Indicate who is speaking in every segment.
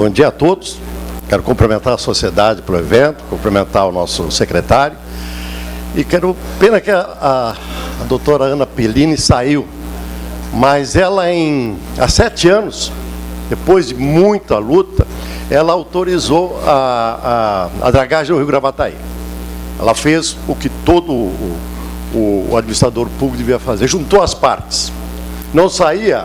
Speaker 1: Bom dia a todos. Quero cumprimentar a sociedade pelo evento, cumprimentar o nosso secretário. E pena que a doutora Ana Pellini saiu, mas ela há 7 anos, depois de muita luta, ela autorizou a dragagem do Rio Gravataí. Ela fez o que todo o administrador público devia fazer, juntou as partes. Não saía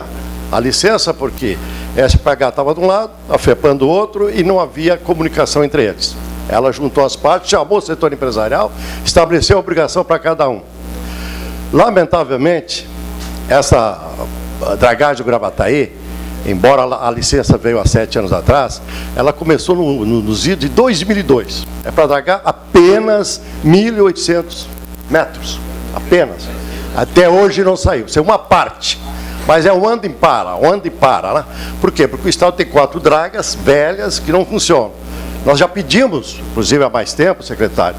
Speaker 1: a licença porque a SPH estava de um lado, a FEPAM do outro, e não havia comunicação entre eles. Ela juntou as partes, chamou o setor empresarial, estabeleceu a obrigação para cada um. Lamentavelmente, essa dragagem do Gravataí, embora a licença veio há 7 anos atrás, ela começou nos idos de 2002. É para dragar apenas 1.800 metros. Apenas. Até hoje não saiu. Isso é uma parte. Mas é um anda e para, né? Por quê? Porque o Estado tem 4 dragas velhas que não funcionam. Nós já pedimos, inclusive há mais tempo, secretário,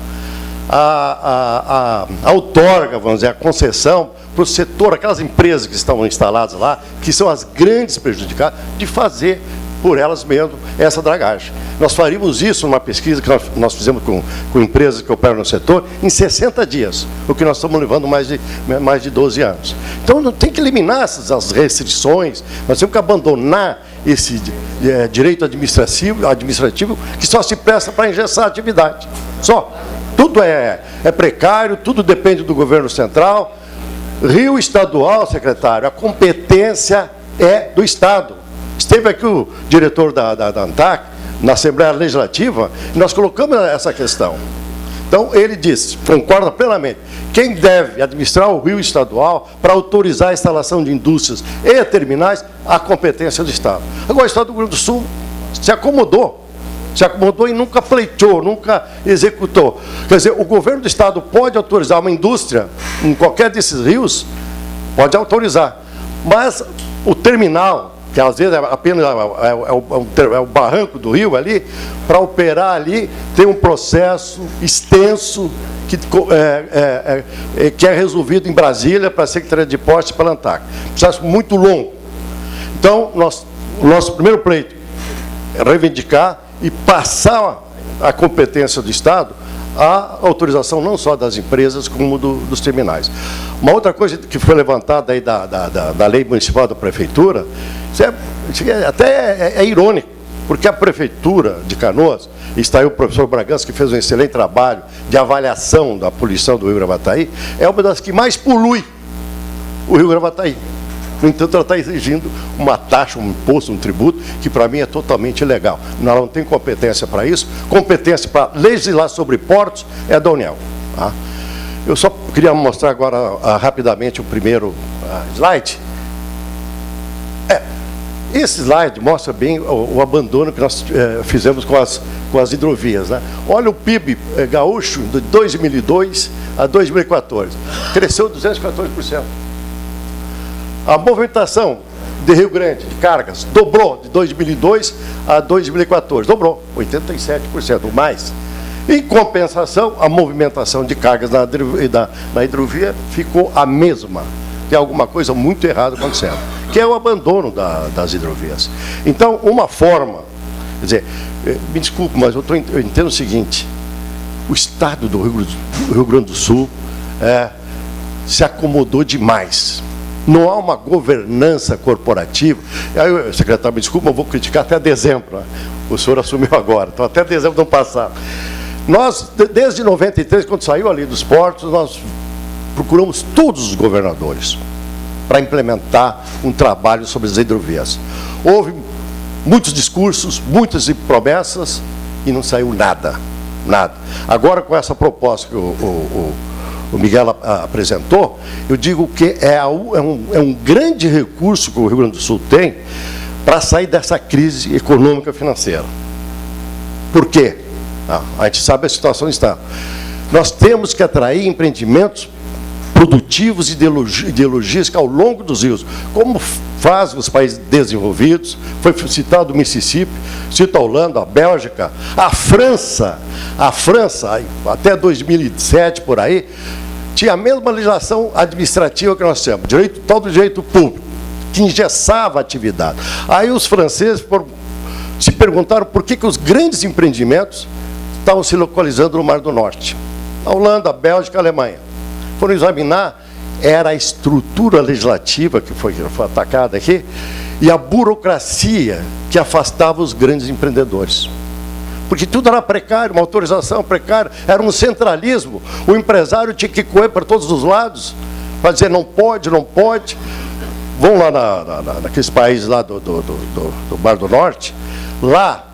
Speaker 1: a outorga, vamos dizer, a concessão para o setor, aquelas empresas que estão instaladas lá, que são as grandes prejudicadas, de fazer por elas mesmas essa dragagem. Nós faríamos isso numa pesquisa que nós fizemos com empresas que operam no setor em 60 dias, o que nós estamos levando mais de 12 anos. Então, não tem que eliminar as restrições, nós temos que abandonar esse direito administrativo que só se presta para engessar a atividade. Só. Tudo é precário, tudo depende do governo central. Rio estadual, secretário, a competência é do Estado. Esteve aqui o diretor da ANTAC, na Assembleia Legislativa, e nós colocamos essa questão. Então, ele disse, concorda plenamente, quem deve administrar o rio estadual para autorizar a instalação de indústrias e terminais, a competência do Estado. Agora, o Estado do Rio Grande do Sul se acomodou e nunca pleiteou, nunca executou. Quer dizer, o governo do Estado pode autorizar uma indústria em qualquer desses rios, pode autorizar, mas o terminal, que às vezes apenas é o barranco do rio ali, para operar ali, tem um processo extenso que é resolvido em Brasília para a Secretaria de Portos e para a ANTAC. Processo muito longo. Então, o nosso primeiro pleito é reivindicar e passar a competência do Estado a autorização não só das empresas, como dos terminais. Uma outra coisa que foi levantada aí da lei municipal da prefeitura, até é irônico, porque a prefeitura de Canoas, e está aí o professor Bragança, que fez um excelente trabalho de avaliação da poluição do Rio Gravataí, é uma das que mais polui o Rio Gravataí. No entanto, ela está exigindo uma taxa, um imposto, um tributo, que para mim é totalmente ilegal. Ela não tem competência para isso. Competência para legislar sobre portos é da União. Tá? Eu só queria mostrar agora rapidamente o primeiro slide. Esse slide mostra bem o abandono que nós fizemos com as hidrovias. Né? Olha o PIB gaúcho de 2002 a 2014. Cresceu 214%. A movimentação de Rio Grande, de cargas, dobrou de 2002 a 2014. Dobrou, 87%, ou mais. Em compensação, a movimentação de cargas na hidrovia ficou a mesma. Tem alguma coisa muito errada acontecendo, que é o abandono das hidrovias. Então, uma forma, quer dizer, me desculpe, mas eu entendo o seguinte, o Estado do Rio Grande do Sul se acomodou demais. Não há uma governança corporativa. Aí, secretário, me desculpa, eu vou criticar até dezembro. Né? O senhor assumiu agora, então até dezembro do ano passado. Nós, desde 93, quando saiu a lei dos portos, nós procuramos todos os governadores para implementar um trabalho sobre as hidrovias. Houve muitos discursos, muitas promessas e não saiu nada. Nada. Agora, com essa proposta que o Miguel apresentou, eu digo que é um grande recurso que o Rio Grande do Sul tem para sair dessa crise econômica financeira. Por quê? A gente sabe a situação do Estado. Nós temos que atrair empreendimentos produtivos e de logística ao longo dos rios, como fazem os países desenvolvidos. Foi citado o Mississippi, cita a Holanda, a Bélgica, a França, até 2007, por aí, tinha a mesma legislação administrativa que nós temos, direito, tal do direito público, que engessava a atividade. Aí os franceses foram se perguntaram por que os grandes empreendimentos estavam se localizando no Mar do Norte. A Holanda, a Bélgica, a Alemanha. Foram examinar, era a estrutura legislativa que foi atacada aqui, e a burocracia que afastava os grandes empreendedores. Porque tudo era precário, uma autorização precária, era um centralismo. O empresário tinha que correr para todos os lados, para dizer não pode, não pode. Vão lá naqueles países lá do Mar do Norte, lá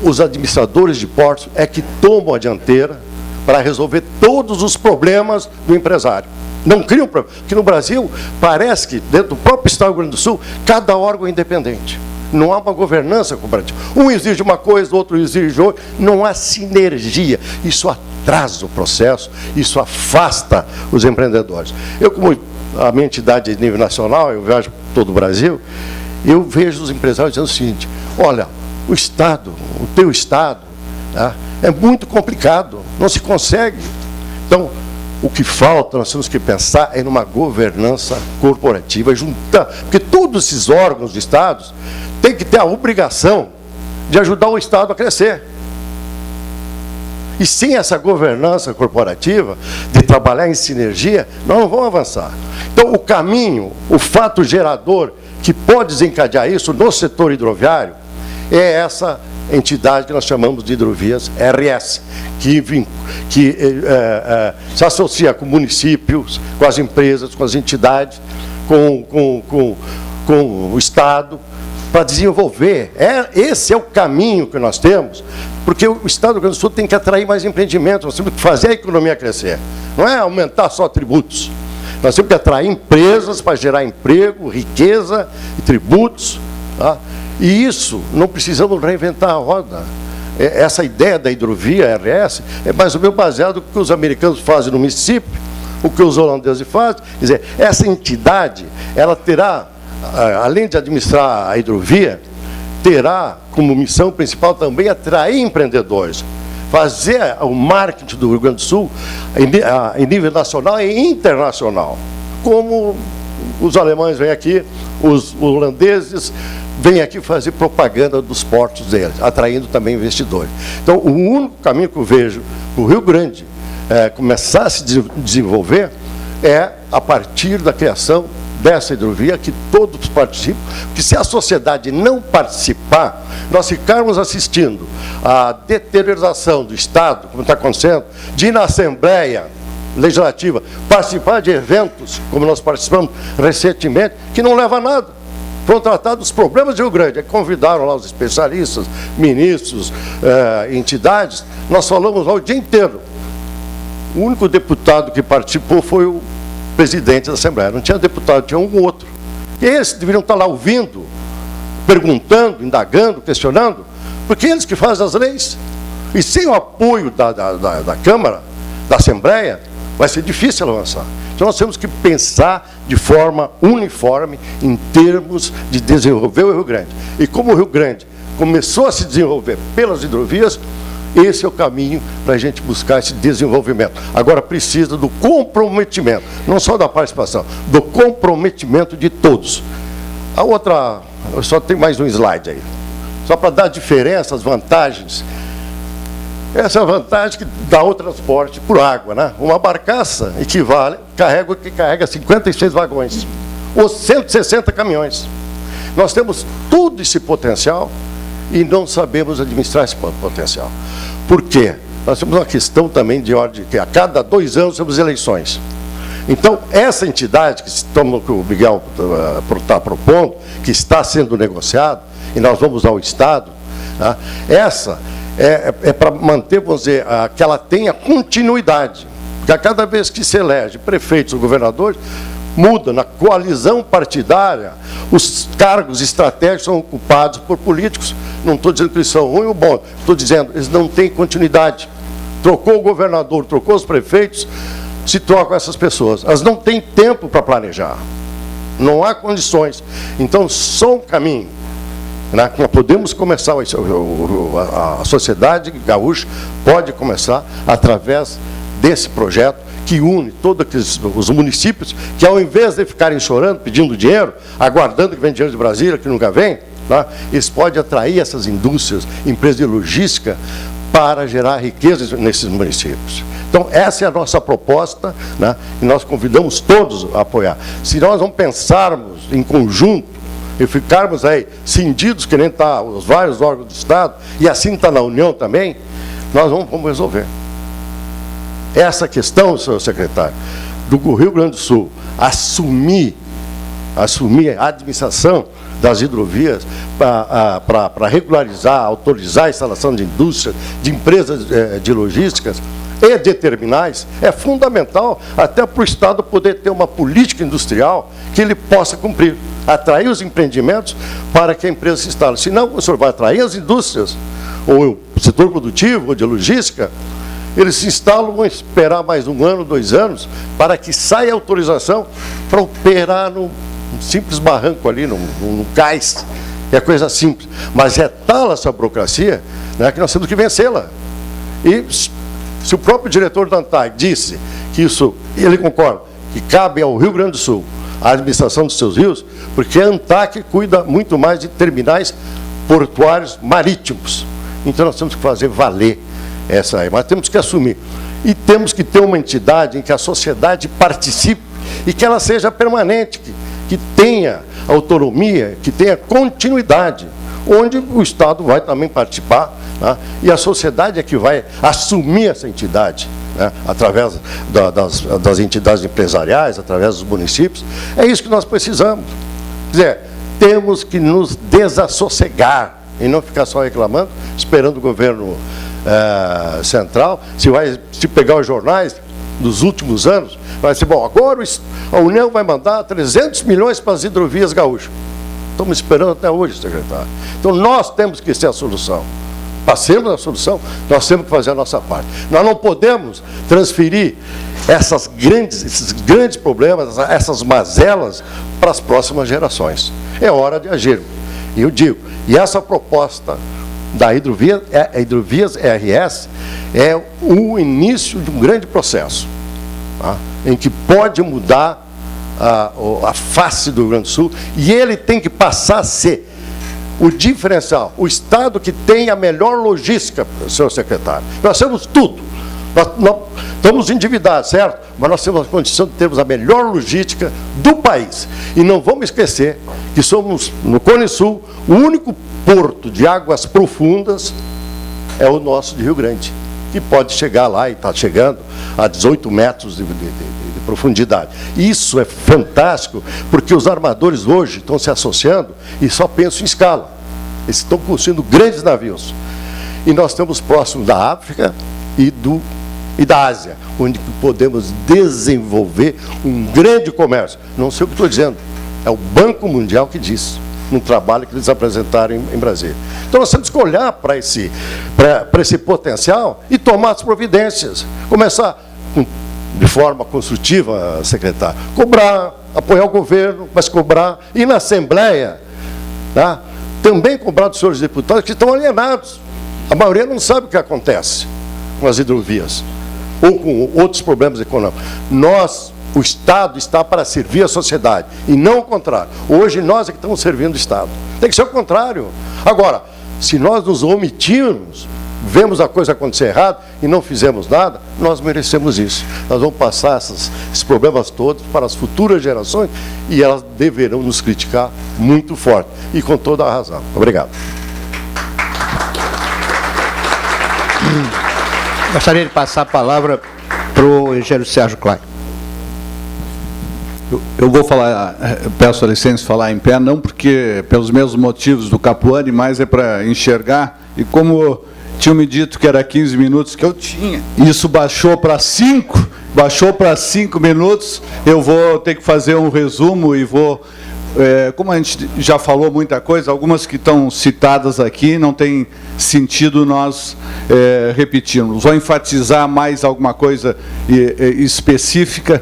Speaker 1: os administradores de portos é que tomam a dianteira para resolver todos os problemas do empresário. Não criam problema. Porque no Brasil, parece que dentro do próprio Estado do Rio Grande do Sul, cada órgão é independente. Não há uma governança cooperativa. Um exige uma coisa, o outro exige outra. Não há sinergia. Isso atrasa o processo, isso afasta os empreendedores. Eu, como a minha entidade de nível nacional, eu viajo por todo o Brasil, eu vejo os empresários dizendo o seguinte: olha, o Estado, o teu Estado, tá, é muito complicado, não se consegue. Então, o que falta, nós temos que pensar é numa governança corporativa, juntar, porque todos esses órgãos de Estados têm que ter a obrigação de ajudar o Estado a crescer. E sem essa governança corporativa, de trabalhar em sinergia, nós não vamos avançar. Então, o caminho, o fato gerador que pode desencadear isso no setor hidroviário é essa entidade que nós chamamos de Hidrovias RS, que se associa com municípios, com as empresas, com as entidades, com o Estado, para desenvolver. Esse é o caminho que nós temos, porque o Estado do Rio Grande do Sul tem que atrair mais empreendimentos, nós temos que fazer a economia crescer, não é aumentar só tributos. Nós temos que atrair empresas para gerar emprego, riqueza e tributos, tá? E isso, não precisamos reinventar a roda. Essa ideia da hidrovia RS é mais ou menos baseado no que os americanos fazem no Mississippi, o que os holandeses fazem. Quer dizer, essa entidade, ela terá, além de administrar a hidrovia, terá como missão principal também atrair empreendedores, fazer o marketing do Rio Grande do Sul em nível nacional e internacional. Como os alemães vêm aqui, os holandeses vêm aqui fazer propaganda dos portos deles, atraindo também investidores. Então, o único caminho que eu vejo para o Rio Grande começar a se desenvolver é a partir da criação dessa hidrovia, que todos participam, porque se a sociedade não participar, nós ficarmos assistindo a deterioração do Estado, como está acontecendo, de ir na Assembleia Legislativa, participar de eventos, como nós participamos recentemente, que não leva a nada. Foram tratados os problemas de Rio Grande, convidaram lá os especialistas, ministros, entidades, nós falamos lá o dia inteiro. O único deputado que participou foi o presidente da Assembleia, não tinha deputado, tinha um outro. E eles deveriam estar lá ouvindo, perguntando, indagando, questionando, porque eles que fazem as leis. E sem o apoio da Câmara, da Assembleia, vai ser difícil avançar. Então nós temos que pensar de forma uniforme em termos de desenvolver o Rio Grande. E como o Rio Grande começou a se desenvolver pelas hidrovias, esse é o caminho para a gente buscar esse desenvolvimento. Agora precisa do comprometimento, não só da participação, do comprometimento de todos. A outra, eu só tenho mais um slide aí, só para dar a diferença, as vantagens. Essa é a vantagem que dá o transporte por água, né? Uma barcaça equivale, carrega 56 vagões, ou 160 caminhões. Nós temos todo esse potencial e não sabemos administrar esse potencial. Por quê? Nós temos uma questão também de ordem, que a cada 2 anos temos eleições. Então, essa entidade que o Miguel está propondo, que está sendo negociado, e nós vamos ao Estado, tá? Essa é para manter, vamos dizer, que ela tenha continuidade. Porque a cada vez que se elege prefeitos ou governadores, muda na coalizão partidária, os cargos estratégicos são ocupados por políticos. Não estou dizendo que eles são ruins ou bons, estou dizendo que eles não têm continuidade. Trocou o governador, trocou os prefeitos, se trocam essas pessoas. Elas não têm tempo para planejar, não há condições. Então, só um caminho. Nós podemos começar, a sociedade gaúcha pode começar através desse projeto que une todos os municípios, que ao invés de ficarem chorando, pedindo dinheiro, aguardando que vem dinheiro de Brasília, que nunca vem, tá? Eles podem atrair essas indústrias, empresas de logística, para gerar riqueza nesses municípios. Então, essa é a nossa proposta, né? E nós convidamos todos a apoiar. Se nós não pensarmos em conjunto e ficarmos aí cindidos, que nem está os vários órgãos do Estado, e assim está na União também, nós não vamos resolver. Essa questão, senhor secretário, do Rio Grande do Sul assumir a administração das hidrovias para regularizar, autorizar a instalação de indústrias, de empresas de logísticas e de terminais, é fundamental até para o Estado poder ter uma política industrial que ele possa cumprir, atrair os empreendimentos para que a empresa se instale. Senão, o senhor vai atrair as indústrias, ou o setor produtivo, ou de logística, eles se instalam, vão esperar mais 1 ano, 2 anos, para que saia a autorização para operar num simples barranco ali, num cais, é coisa simples. Mas é tal essa burocracia, né, que nós temos que vencê-la. E se o próprio diretor da ANTAQ disse que isso, ele concorda, que cabe ao Rio Grande do Sul a administração dos seus rios, porque a ANTAQ cuida muito mais de terminais portuários marítimos. Então nós temos que fazer valer essa aí, mas temos que assumir. E temos que ter uma entidade em que a sociedade participe e que ela seja permanente, que tenha autonomia, que tenha continuidade, onde o Estado vai também participar, né? E a sociedade é que vai assumir essa entidade, né? Através das entidades empresariais, através dos municípios. É isso que nós precisamos. Quer dizer, temos que nos desassossegar e não ficar só reclamando, esperando o governo central. Se pegar os jornais dos últimos anos, vai ser, bom, agora a União vai mandar 300 milhões para as hidrovias gaúchas. Estamos esperando até hoje, secretário. Então, nós temos que ser a solução. Passemos a solução, nós temos que fazer a nossa parte. Nós não podemos transferir esses grandes problemas, essas mazelas, para as próximas gerações. É hora de agir. E eu digo, e essa proposta da Hidrovias RS é o início de um grande processo, tá? Em que pode mudar a face do Rio Grande do Sul, e ele tem que passar a ser o diferencial, o Estado que tem a melhor logística, senhor secretário. Nós temos tudo, nós estamos endividados, certo? Mas nós temos a condição de termos a melhor logística do país. E não vamos esquecer que somos, no Cone Sul, o único porto de águas profundas é o nosso de Rio Grande, que pode chegar lá, e está chegando, a 18 metros de profundidade. Isso é fantástico, porque os armadores hoje estão se associando e só pensam em escala. Eles estão construindo grandes navios. E nós estamos próximos da África e da Ásia, onde podemos desenvolver um grande comércio. Não sei o que estou dizendo, é o Banco Mundial que diz, num trabalho que eles apresentaram em Brasília. Então nós temos que olhar para esse potencial e tomar as providências. Começar de forma construtiva, secretário, cobrar, apoiar o governo, mas cobrar, e na Assembleia, tá? Também cobrar dos senhores deputados que estão alienados. A maioria não sabe o que acontece com as hidrovias, ou com outros problemas econômicos. O Estado está para servir a sociedade, e não o contrário. Hoje nós é que estamos servindo o Estado. Tem que ser o contrário. Agora, se nós nos omitirmos, vemos a coisa acontecer errado e não fizemos nada, nós merecemos isso. Nós vamos passar esses problemas todos para as futuras gerações e elas deverão nos criticar muito forte e com toda a razão. Obrigado.
Speaker 2: Gostaria de passar a palavra para o engenheiro Sérgio Klein.
Speaker 3: Eu vou falar, peço a licença de falar em pé, não porque pelos mesmos motivos do Capuani, mas é para enxergar, e como tinham me dito que era 15 minutos que eu tinha, isso baixou para 5 minutos, eu vou ter que fazer um resumo e vou, como a gente já falou muita coisa, algumas que estão citadas aqui, não tem sentido nós repetirmos. Vou enfatizar mais alguma coisa específica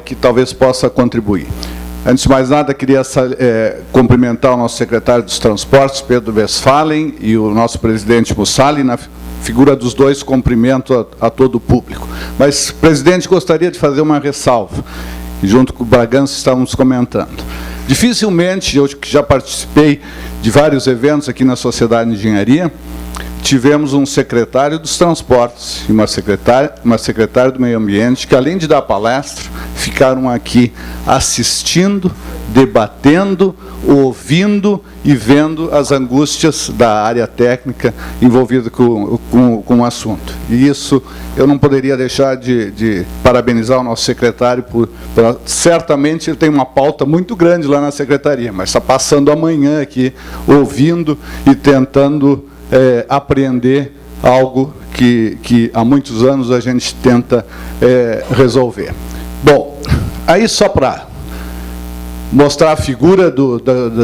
Speaker 3: que talvez possa contribuir. Antes de mais nada, queria cumprimentar o nosso secretário dos Transportes, Pedro Westphalen, e o nosso presidente Mussali. Na figura dos dois, cumprimento a todo o público. Mas, presidente, gostaria de fazer uma ressalva, junto com o Bragança estávamos comentando. Dificilmente, eu que já participei de vários eventos aqui na Sociedade de Engenharia, tivemos um secretário dos transportes e uma secretária do meio ambiente que, além de dar palestra, ficaram aqui assistindo, debatendo, ouvindo e vendo as angústias da área técnica envolvida com o assunto. E isso eu não poderia deixar de parabenizar o nosso secretário certamente ele tem uma pauta muito grande lá na secretaria, mas está passando a manhã aqui ouvindo e tentando aprender algo que há muitos anos a gente tenta resolver. Bom, aí só para mostrar a figura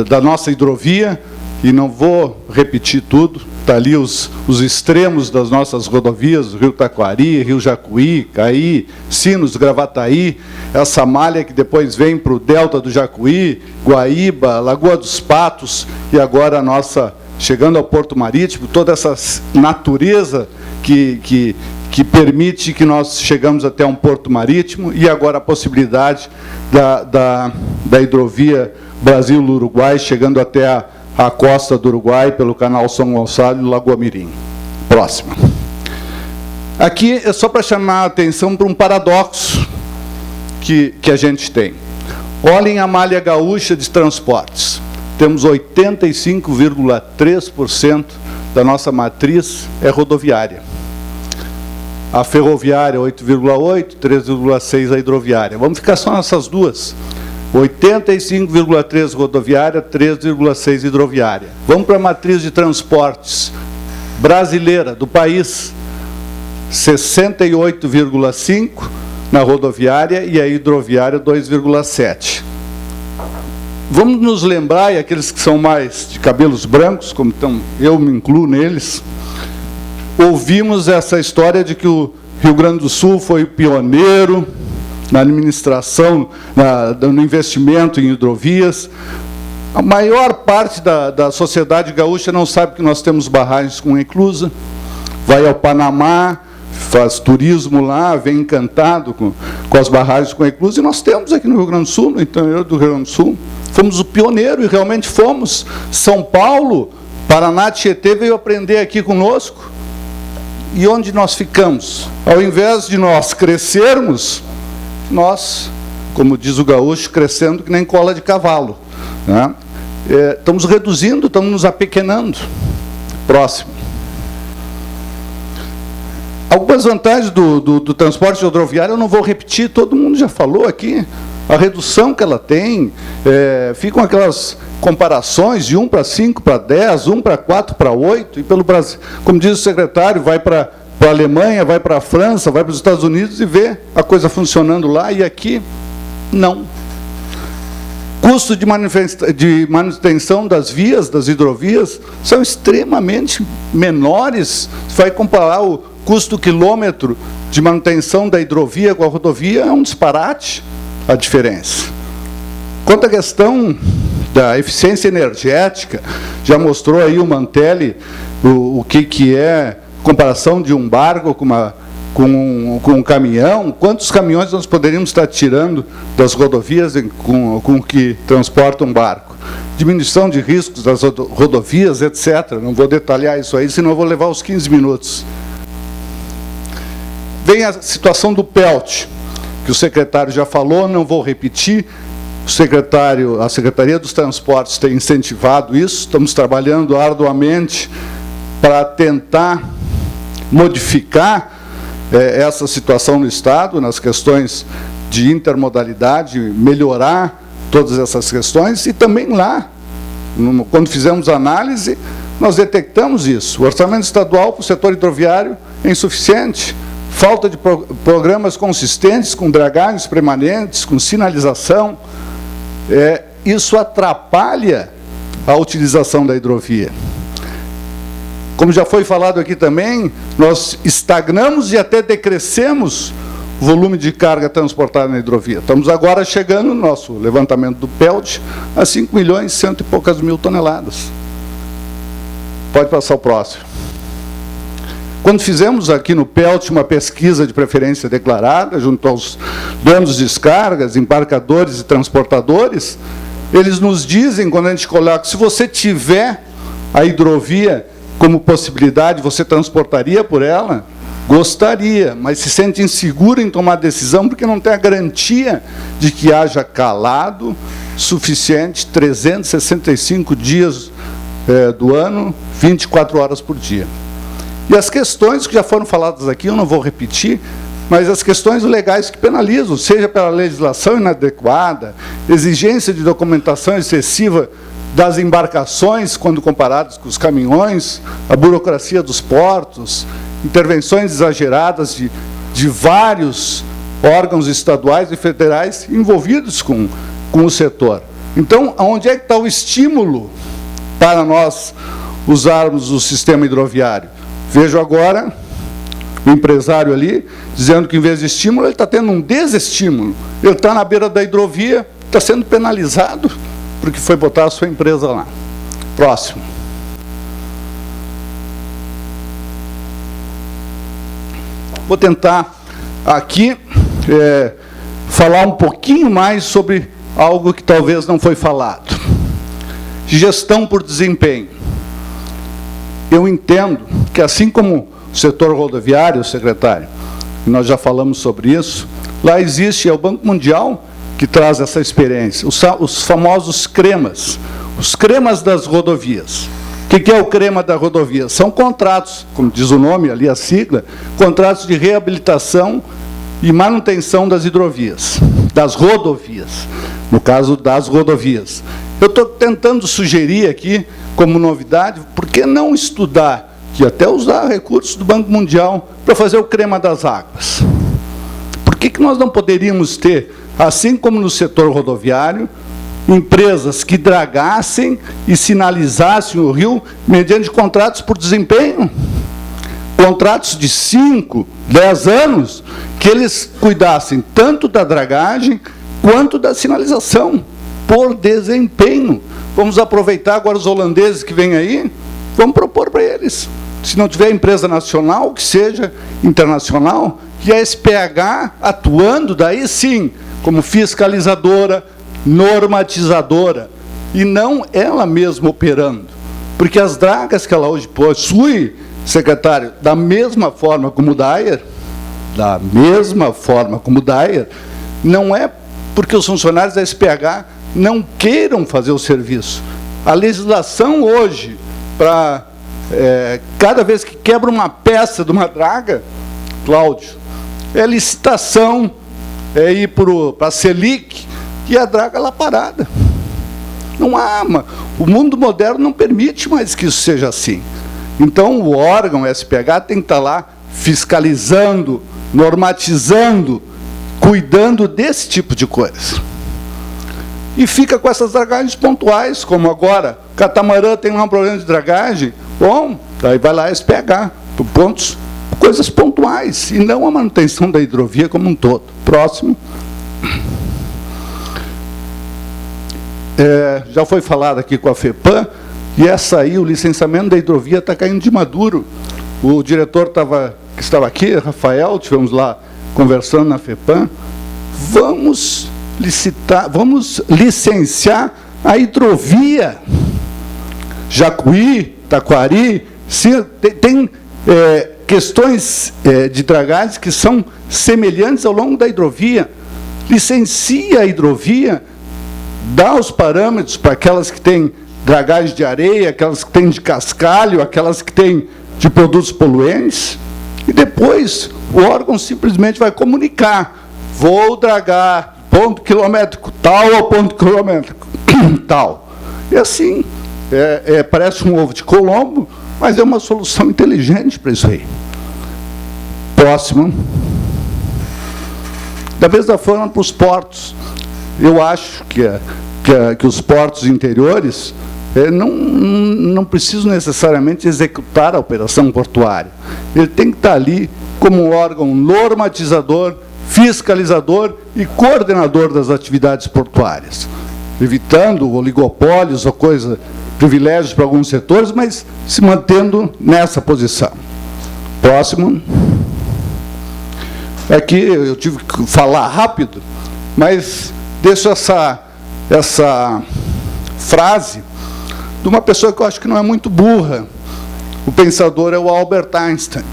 Speaker 3: da nossa hidrovia, e não vou repetir tudo, está ali os extremos das nossas rodovias, Rio Taquari, Rio Jacuí, Caí, Sinos, Gravataí, essa malha que depois vem para o Delta do Jacuí, Guaíba, Lagoa dos Patos, e agora a nossa, chegando ao Porto Marítimo, toda essa natureza que permite que nós chegamos até um porto marítimo, e agora a possibilidade da hidrovia Brasil-Uruguai, chegando até a costa do Uruguai, pelo canal São Gonçalo e Lagoa Mirim. Próxima. Aqui é só para chamar a atenção para um paradoxo que a gente tem. Olhem a malha gaúcha de transportes. Temos 85,3% da nossa matriz é rodoviária. A ferroviária 8,8%, 3,6% a hidroviária. Vamos ficar só nessas duas. 85,3% rodoviária, 3,6% hidroviária. Vamos para a matriz de transportes brasileira, do país. 68,5% na rodoviária e a hidroviária 2,7%. Vamos nos lembrar, e aqueles que são mais de cabelos brancos, como estão, eu me incluo neles, ouvimos essa história de que o Rio Grande do Sul foi o pioneiro na administração, no investimento em hidrovias. A maior parte da sociedade gaúcha não sabe que nós temos barragens com eclusa, vai ao Panamá, faz turismo lá, vem encantado com as barragens com eclusa, e nós temos aqui no Rio Grande do Sul, no interior do Rio Grande do Sul. Fomos o pioneiro, e realmente fomos. São Paulo, Paraná, Tietê veio aprender aqui conosco. E onde nós ficamos? Ao invés de nós crescermos, nós, como diz o gaúcho, crescendo que nem cola de cavalo, né? Estamos reduzindo, estamos nos apequenando. Próximo. Algumas vantagens do transporte rodoviário eu não vou repetir, todo mundo já falou aqui. A redução que ela tem, ficam aquelas comparações de 1 para 5 para 10, 1 para 4 para 8, e pelo Brasil, como diz o secretário, vai para a Alemanha, vai para a França, vai para os Estados Unidos e vê a coisa funcionando lá, e aqui não. Custo de manutenção das vias, das hidrovias, são extremamente menores. Se vai comparar o custo quilômetro de manutenção da hidrovia com a rodovia, é um disparate a diferença. Quanto à questão da eficiência energética, já mostrou aí o Mantelli o que é comparação de um barco com um caminhão. Quantos caminhões nós poderíamos estar tirando das rodovias com que transporta um barco? Diminuição de riscos das rodovias, etc. Não vou detalhar isso aí, senão eu vou levar os 15 minutos. Vem a situação do PELT, que o secretário já falou, não vou repetir. A Secretaria dos Transportes tem incentivado isso, estamos trabalhando arduamente para tentar modificar essa situação no Estado, nas questões de intermodalidade, melhorar todas essas questões, e também lá, quando fizemos a análise, nós detectamos isso. O orçamento estadual para o setor hidroviário é insuficiente. Falta de programas consistentes, com dragagens permanentes, com sinalização. Isso atrapalha a utilização da hidrovia. Como já foi falado aqui também, nós estagnamos e até decrescemos o volume de carga transportada na hidrovia. Estamos agora chegando no nosso levantamento do PELT a 5 milhões e 100 e poucas mil toneladas. Pode passar o próximo. Quando fizemos aqui no PELT uma pesquisa de preferência declarada, junto aos donos de descargas, embarcadores e transportadores, Eles nos dizem, quando a gente coloca, se você tiver a hidrovia como possibilidade, você transportaria por ela? Gostaria, mas se sente inseguro em tomar decisão porque não tem a garantia de que haja calado suficiente 365 dias do ano, 24 horas por dia. E as questões que já foram faladas aqui, eu não vou repetir, mas as questões legais que penalizam, seja pela legislação inadequada, exigência de documentação excessiva das embarcações, quando comparadas com os caminhões, a burocracia dos portos, intervenções exageradas de vários órgãos estaduais e federais envolvidos com o setor. Então, onde é que está o estímulo para nós usarmos o sistema hidroviário? Vejo agora o empresário ali dizendo que, em vez de estímulo, ele está tendo um desestímulo. Ele está na beira da hidrovia, está sendo penalizado porque foi botar a sua empresa lá. Próximo. Vou tentar aqui falar um pouquinho mais sobre algo que talvez não foi falado. Gestão por desempenho. Eu entendo que, assim como o setor rodoviário, secretário, nós já falamos sobre isso, lá existe, é o Banco Mundial que traz essa experiência, os famosos cremas, os cremas das rodovias. O que é o crema da rodovia? São contratos, como diz o nome ali, a sigla, contratos de reabilitação e manutenção das hidrovias, das rodovias, no caso das rodovias. Eu estou tentando sugerir aqui, como novidade, por que não estudar, e até usar recursos do Banco Mundial para fazer o crema das águas? Por que nós não poderíamos ter, assim como no setor rodoviário, empresas que dragassem e sinalizassem o rio mediante contratos por desempenho? Contratos de 5, 10 anos, que eles cuidassem tanto da dragagem quanto da sinalização, por desempenho. Vamos aproveitar agora os holandeses que vêm aí, vamos propor para eles. Se não tiver empresa nacional, que seja internacional, e a SPH atuando, daí sim, como fiscalizadora, normatizadora, e não ela mesma operando. Porque as dragas que ela hoje possui, secretário, da mesma forma como o DAER, não é porque os funcionários da SPH não queiram fazer o serviço. A legislação hoje, para cada vez que quebra uma peça de uma draga, Cláudio, é licitação, é ir para a Selic, e a draga lá parada. Não há, o mundo moderno não permite mais que isso seja assim. Então, o órgão, o SPH, tem que estar lá fiscalizando, normatizando, cuidando desse tipo de coisa. E fica com essas dragagens pontuais, como agora, catamarã tem lá um problema de dragagem, bom, daí vai lá SPH, por pontos, coisas pontuais, e não a manutenção da hidrovia como um todo. Próximo. Já foi falado aqui com a FEPAM, e essa aí, o licenciamento da hidrovia está caindo de maduro. O diretor que estava aqui, Rafael, estivemos lá conversando na FEPAM, vamos licenciar a hidrovia. Jacuí, Taquari, tem questões de dragagem que são semelhantes ao longo da hidrovia. Licencia a hidrovia, dá os parâmetros para aquelas que têm dragagem de areia, aquelas que têm de cascalho, aquelas que têm de produtos poluentes, e depois o órgão simplesmente vai comunicar: vou dragar ponto quilométrico tal ao ponto quilométrico tal. E assim, parece um ovo de Colombo, mas é uma solução inteligente para isso aí. Próximo. Da mesma forma para os portos. Eu acho que os portos interiores não precisam necessariamente executar a operação portuária. Ele tem que estar ali como um órgão normatizador, fiscalizador e coordenador das atividades portuárias, evitando oligopólios ou privilégios para alguns setores, mas se mantendo nessa posição. Próximo. Aqui eu tive que falar rápido, mas deixo essa frase de uma pessoa que eu acho que não é muito burra. O pensador é o Albert Einstein.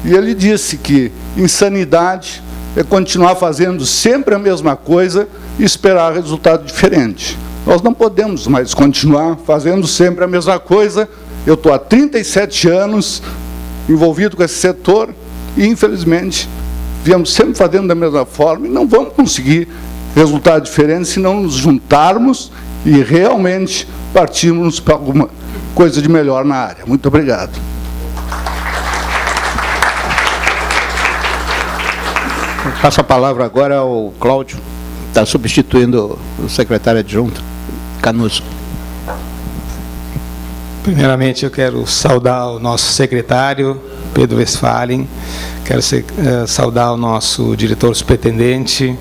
Speaker 3: E ele disse que insanidade é continuar fazendo sempre a mesma coisa e esperar resultado diferente. Nós não podemos mais continuar fazendo sempre a mesma coisa. Eu estou há 37 anos envolvido com esse setor e, infelizmente, viemos sempre fazendo da mesma forma e não vamos conseguir resultado diferente se não nos juntarmos e realmente partirmos para alguma coisa de melhor na área. Muito obrigado.
Speaker 2: Passo a palavra agora ao Cláudio, está substituindo o secretário adjunto, Canuso.
Speaker 4: Primeiramente, eu quero saudar o nosso secretário, Pedro Westphalen, quero saudar o nosso diretor superintendente,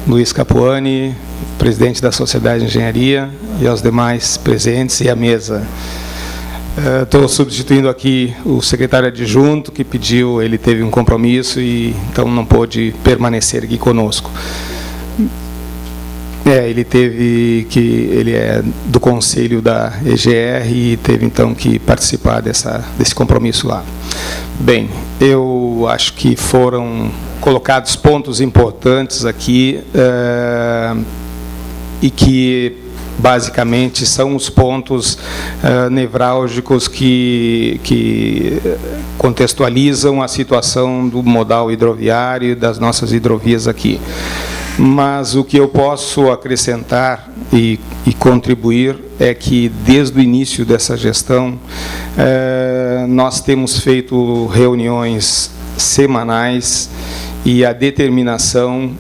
Speaker 4: Luiz Capuani, presidente da Sociedade de Engenharia, e aos demais presentes e à mesa. Estou substituindo aqui o secretário adjunto, que pediu, ele teve um compromisso e então não pôde permanecer aqui conosco. Ele é do conselho da EGR e teve então que participar desse compromisso lá. Bem, eu acho que foram colocados pontos importantes aqui e que basicamente são os pontos nevrálgicos que contextualizam a situação do modal hidroviário e das nossas hidrovias aqui. Mas o que eu posso acrescentar e contribuir é que, desde o início dessa gestão, nós temos feito reuniões semanais e a determinação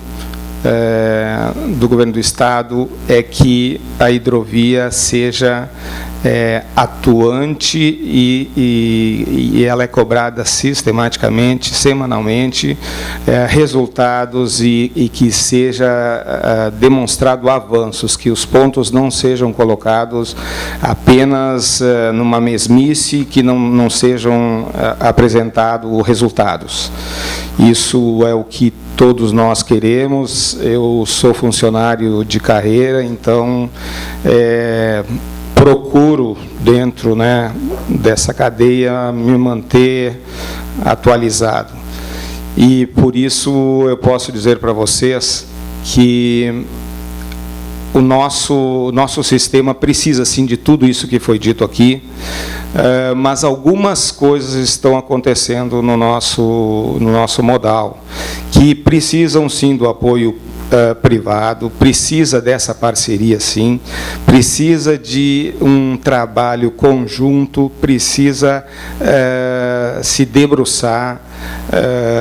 Speaker 4: do governo do Estado é que a hidrovia seja atuante e ela é cobrada sistematicamente, semanalmente, resultados e que seja demonstrado avanços, que os pontos não sejam colocados apenas numa mesmice, que não sejam apresentados resultados. Isso é o que todos nós queremos. Eu sou funcionário de carreira, então procuro, dentro dessa cadeia, me manter atualizado. E, por isso, eu posso dizer para vocês que o nosso sistema precisa, sim, de tudo isso que foi dito aqui, mas algumas coisas estão acontecendo no nosso modal, que precisam, sim, do apoio privado, precisa dessa parceria, sim, precisa de um trabalho conjunto, precisa se debruçar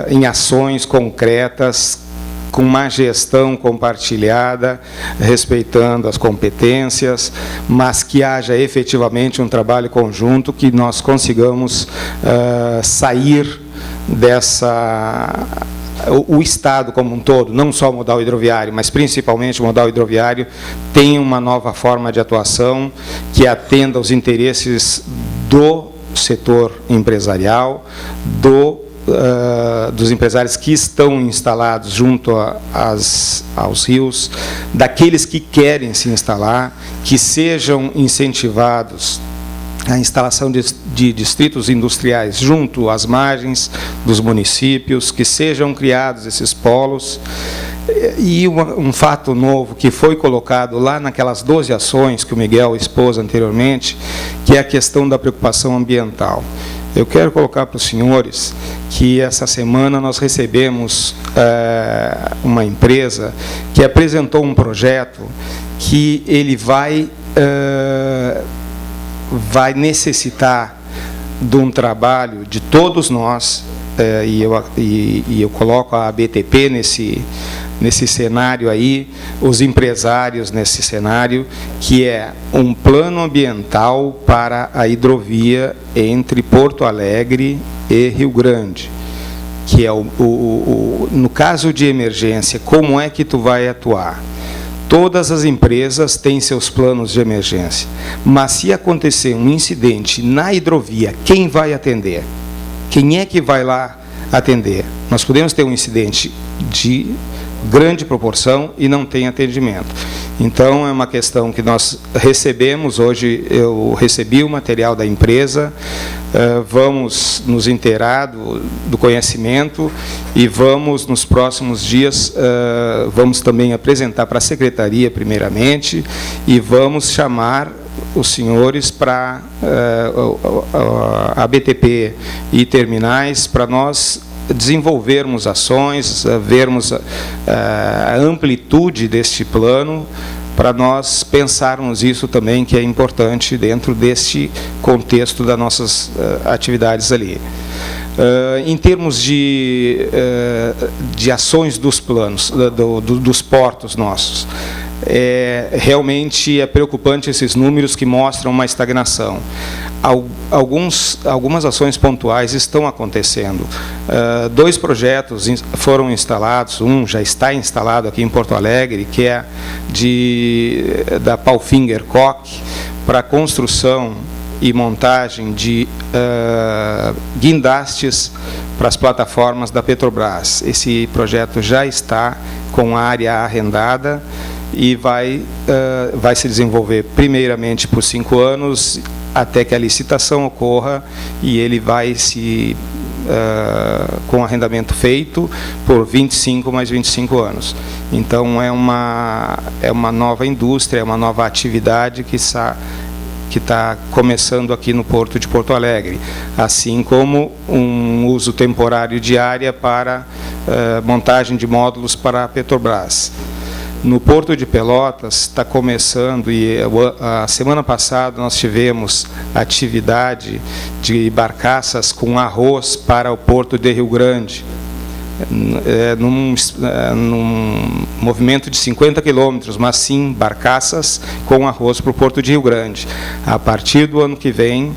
Speaker 4: em ações concretas, com uma gestão compartilhada, respeitando as competências, mas que haja efetivamente um trabalho conjunto, que nós consigamos sair dessa... O Estado como um todo, não só o modal hidroviário, mas principalmente o modal hidroviário, tem uma nova forma de atuação que atenda aos interesses do setor empresarial, dos empresários que estão instalados junto aos rios, daqueles que querem se instalar, que sejam incentivados a instalação de distritos industriais junto às margens dos municípios, que sejam criados esses polos. E um fato novo que foi colocado lá naquelas 12 ações que o Miguel expôs anteriormente, que é a questão da preocupação ambiental. Eu quero colocar para os senhores que essa semana nós recebemos uma empresa que apresentou um projeto que ele vai necessitar de um trabalho de todos nós, e eu coloco a BTP nesse cenário aí, os empresários nesse cenário, que é um plano ambiental para a hidrovia entre Porto Alegre e Rio Grande, que é no caso de emergência, como é que tu vai atuar? Todas as empresas têm seus planos de emergência, mas se acontecer um incidente na hidrovia, quem vai atender? Quem é que vai lá atender? Nós podemos ter um incidente de grande proporção e não tem atendimento. Então, é uma questão que nós recebemos. Hoje eu recebi o material da empresa, vamos nos inteirar do conhecimento e vamos, nos próximos dias, vamos também apresentar para a Secretaria, primeiramente, e vamos chamar os senhores para a BTP e terminais, para nós desenvolvermos ações, vermos a amplitude deste plano, para nós pensarmos isso também, que é importante dentro deste contexto das nossas atividades ali. Em termos de ações dos planos, dos portos nossos, realmente é preocupante esses números que mostram uma estagnação. Algumas ações pontuais estão acontecendo. 2 projetos foram instalados, um já está instalado aqui em Porto Alegre, que é da Palfinger Koch, para construção e montagem de guindastes para as plataformas da Petrobras. Esse projeto já está com a área arrendada e vai se desenvolver primeiramente por 5 anos, até que a licitação ocorra, e ele vai com arrendamento feito por 25 mais 25 anos. Então, é uma nova indústria, é uma nova atividade que está começando aqui no Porto de Porto Alegre, assim como um uso temporário de área para montagem de módulos para a Petrobras. No Porto de Pelotas está começando, e a semana passada nós tivemos atividade de barcaças com arroz para o Porto de Rio Grande, num movimento de 50 quilômetros, mas sim barcaças com arroz para o Porto de Rio Grande. A partir do ano que vem,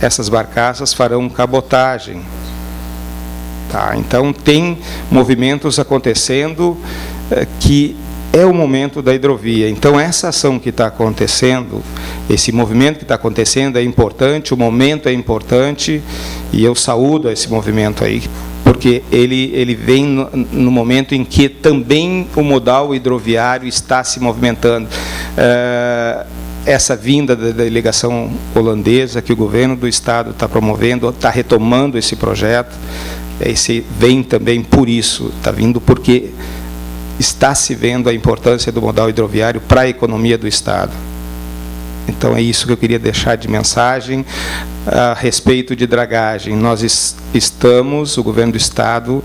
Speaker 4: essas barcaças farão cabotagem. Tá? Então, tem movimentos acontecendo que é o momento da hidrovia. Então, essa ação que está acontecendo, esse movimento que está acontecendo é importante, o momento é importante, e eu saúdo esse movimento aí, porque ele vem no momento em que também o modal hidroviário está se movimentando. Essa vinda da delegação holandesa, que o governo do Estado está promovendo, está retomando esse projeto, esse vem também por isso, está vindo porque está se vendo a importância do modal hidroviário para a economia do Estado. Então, é isso que eu queria deixar de mensagem. A respeito de dragagem, nós estamos, o governo do Estado,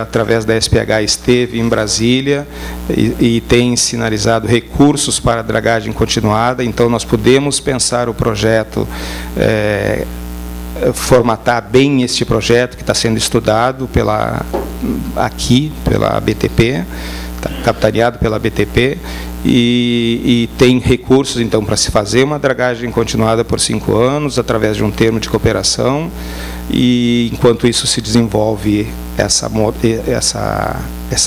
Speaker 4: através da SPH, esteve em Brasília e tem sinalizado recursos para a dragagem continuada. Então, nós podemos pensar o projeto, formatar bem este projeto que está sendo estudado aqui pela BTP, tá capitaneado pela BTP, e tem recursos, então, para se fazer uma dragagem continuada por 5 anos, através de um termo de cooperação, e, enquanto isso, se desenvolve essa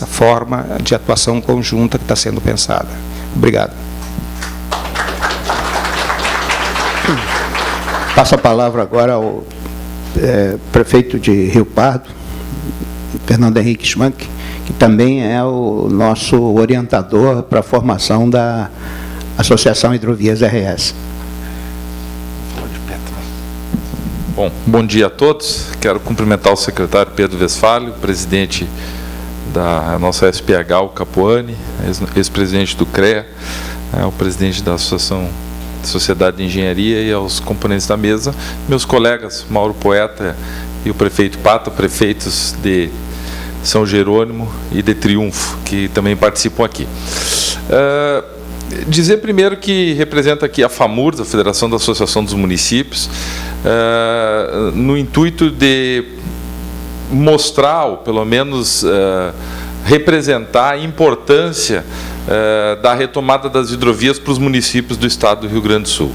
Speaker 4: forma de atuação conjunta que está sendo pensada. Obrigado.
Speaker 2: Passo a palavra agora ao prefeito de Rio Pardo, Fernando Henrique Schmanck, que também é o nosso orientador para a formação da Associação Hidrovias RS.
Speaker 5: Bom dia a todos. Quero cumprimentar o secretário Pedro Westphalen, presidente da nossa SPH, o Capuani, ex-presidente do CREA, o presidente da Sociedade de Engenharia, e aos componentes da mesa, meus colegas Mauro Poeta e o prefeito Pata, prefeitos de São Jerônimo e de Triunfo, que também participam aqui. Dizer primeiro que representa aqui a FAMURS, a Federação da Associação dos Municípios, no intuito de mostrar, ou pelo menos representar a importância da retomada das hidrovias para os municípios do estado do Rio Grande do Sul.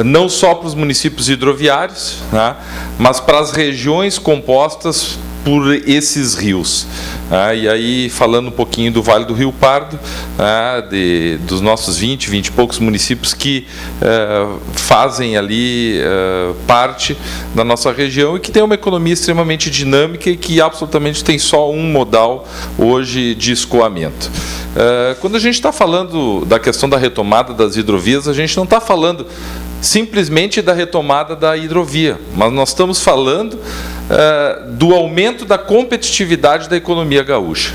Speaker 5: Não só para os municípios hidroviários, né, mas para as regiões compostas por esses rios. E aí, falando um pouquinho do Vale do Rio Pardo, dos nossos 20 e poucos municípios que fazem ali parte da nossa região e que tem uma economia extremamente dinâmica e que absolutamente tem só um modal hoje de escoamento. Quando a gente está falando da questão da retomada das hidrovias, a gente não está falando simplesmente da retomada da hidrovia, mas nós estamos falando do aumento da competitividade da economia gaúcha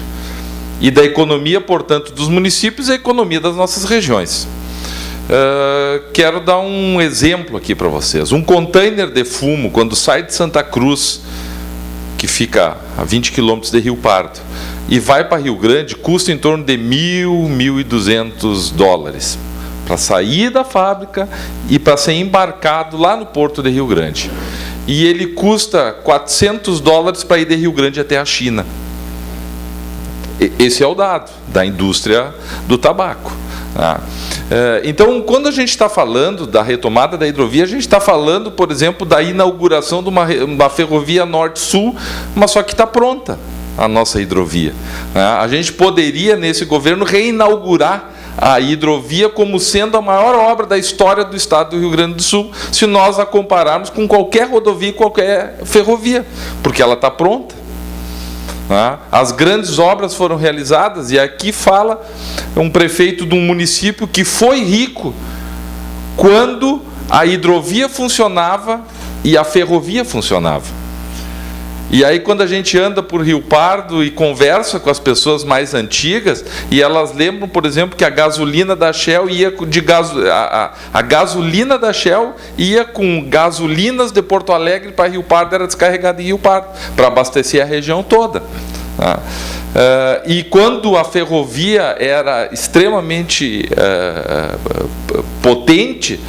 Speaker 5: e da economia, portanto, dos municípios e a economia das nossas regiões. Quero dar um exemplo aqui para vocês. Um container de fumo, quando sai de Santa Cruz, que fica a 20 quilômetros de Rio Pardo, e vai para Rio Grande, custa em torno de $1.000, $1.200 para sair da fábrica e para ser embarcado lá no porto de Rio Grande. E ele custa $400 para ir de Rio Grande até a China. Esse é o dado da indústria do tabaco. Então, quando a gente está falando da retomada da hidrovia, a gente está falando, por exemplo, da inauguração de uma ferrovia norte-sul, mas só que está pronta a nossa hidrovia. A gente poderia, nesse governo, reinaugurar a hidrovia como sendo a maior obra da história do estado do Rio Grande do Sul, se nós a compararmos com qualquer rodovia e qualquer ferrovia, porque ela está pronta. As grandes obras foram realizadas, e aqui fala um prefeito de um município que foi rico quando a hidrovia funcionava e a ferrovia funcionava. E aí, quando a gente anda por Rio Pardo e conversa com as pessoas mais antigas, e elas lembram, por exemplo, que a gasolina da Shell ia a gasolina da Shell ia com gasolinas de Porto Alegre para Rio Pardo, era descarregada em Rio Pardo, para abastecer a região toda. E quando a ferrovia era extremamente potente,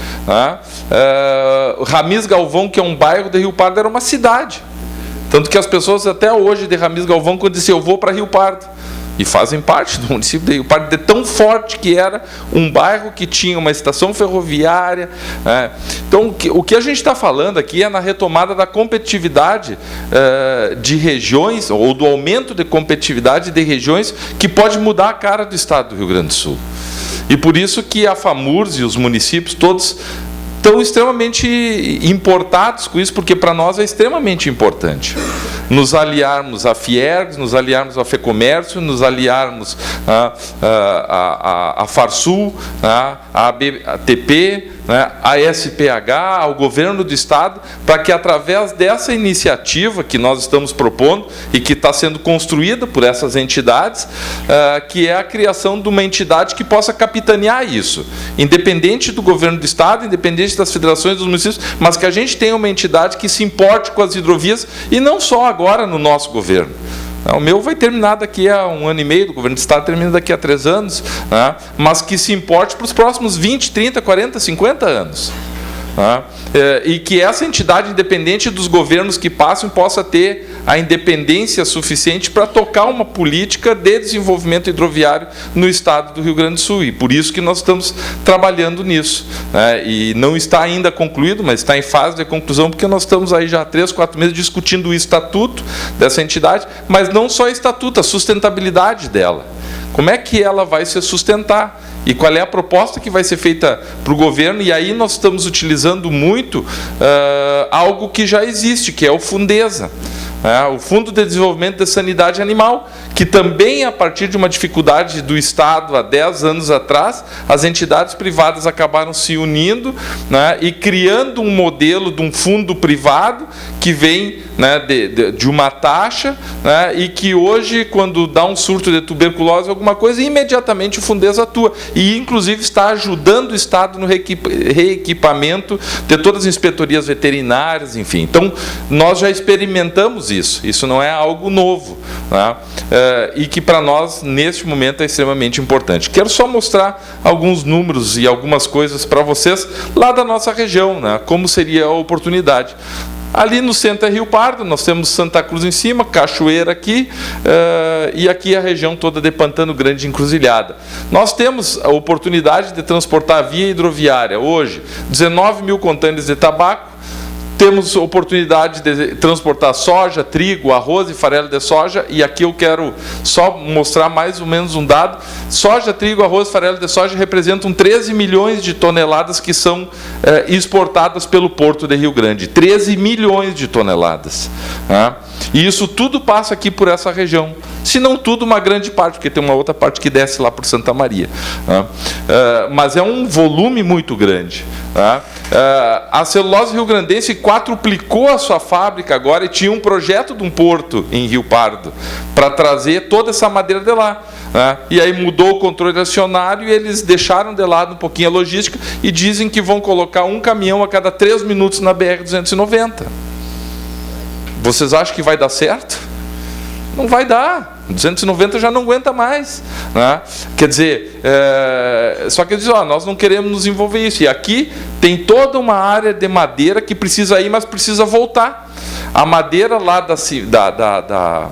Speaker 5: Ramis Galvão, que é um bairro de Rio Pardo, era uma cidade. Tanto que as pessoas até hoje de Ramis Galvão, quando dizem eu vou para Rio Pardo, e fazem parte do município de Rio Pardo, de tão forte que era um bairro que tinha uma estação ferroviária. Então, o que a gente está falando aqui é na retomada da competitividade de regiões, ou do aumento de competitividade de regiões, que pode mudar a cara do estado do Rio Grande do Sul. E por isso que a FAMURS e os municípios todos estão extremamente importados com isso, porque para nós é extremamente importante nos aliarmos à Fiergs, nos aliarmos à FEComércio, nos aliarmos à Farsul, à ABTP, à SPH, ao governo do estado, para que através dessa iniciativa que nós estamos propondo e que está sendo construída por essas entidades, que é a criação de uma entidade que possa capitanear isso, independente do governo do estado, independente das federações dos municípios, mas que a gente tenha uma entidade que se importe com as hidrovias, e não só agora no nosso governo. O meu vai terminar daqui a 1 ano e meio, o governo do estado termina daqui a 3 anos, mas que se importe para os próximos 20, 30, 40, 50 anos. E que essa entidade, independente dos governos que passem, possa ter a independência suficiente para tocar uma política de desenvolvimento hidroviário no estado do Rio Grande do Sul. E por isso que nós estamos trabalhando nisso. E não está ainda concluído, mas está em fase de conclusão, porque nós estamos aí já há 3, 4 meses discutindo o estatuto dessa entidade, mas não só o estatuto, a sustentabilidade dela. Como é que ela vai se sustentar? E qual é a proposta que vai ser feita para o governo? E aí nós estamos utilizando muito algo que já existe, que é o Fundesa. O Fundo de Desenvolvimento da Sanidade Animal, que também, a partir de uma dificuldade do Estado há 10 anos atrás, as entidades privadas acabaram se unindo, e criando um modelo de um fundo privado que vem de uma taxa, e que hoje, quando dá um surto de tuberculose, alguma coisa, imediatamente o Fundesa atua. E, inclusive, está ajudando o Estado no reequipamento de todas as inspetorias veterinárias, enfim. Então, nós já experimentamos isso. Isso não é algo novo, e que para nós, neste momento, é extremamente importante. Quero só mostrar alguns números e algumas coisas para vocês lá da nossa região, como seria a oportunidade. Ali no centro é Rio Pardo, nós temos Santa Cruz em cima, Cachoeira aqui, e aqui a região toda de Pantano Grande e Encruzilhada. Nós temos a oportunidade de transportar via hidroviária hoje 19 mil contêineres de tabaco, Temos oportunidade de transportar soja, trigo, arroz e farelo de soja, e aqui eu quero só mostrar mais ou menos um dado. Soja, trigo, arroz e farelo de soja representam 13 milhões de toneladas que são exportadas pelo Porto de Rio Grande. 13 milhões de toneladas. Tá? E isso tudo passa aqui por essa região. Se não tudo, uma grande parte, porque tem uma outra parte que desce lá por Santa Maria. Tá? Mas é um volume muito grande. Tá? A celulose rio-grandense quadruplicou a sua fábrica agora e tinha um projeto de um porto em Rio Pardo para trazer toda essa madeira de lá. Né? E aí mudou o controle acionário e eles deixaram de lado um pouquinho a logística e dizem que vão colocar um caminhão a cada 3 minutos na BR-290. Vocês acham que vai dar certo? Não vai dar. 290 já não aguenta mais. Né? Quer dizer, só que eles dizem, nós não queremos nos envolver isso. E aqui tem toda uma área de madeira que precisa ir, mas precisa voltar. A madeira lá da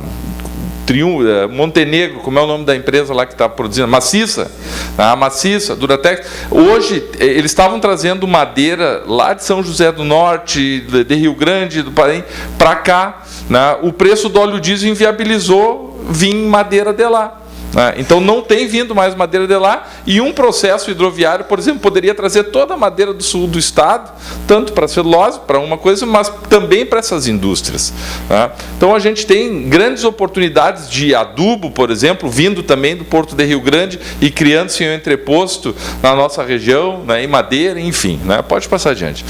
Speaker 5: Montenegro, como é o nome da empresa lá que está produzindo? Maciça. A Maciça, Duratex. Hoje, eles estavam trazendo madeira lá de São José do Norte, de Rio Grande, do Parém, para cá. Né? O preço do óleo diesel inviabilizou vir madeira de lá. Né? Então não tem vindo mais madeira de lá, e um processo hidroviário, por exemplo, poderia trazer toda a madeira do sul do estado, tanto para celulose, para uma coisa, mas também para essas indústrias. Né? Então a gente tem grandes oportunidades de adubo, por exemplo, vindo também do Porto de Rio Grande e criando-se um entreposto na nossa região, né, em madeira, enfim. Né? Pode passar adiante.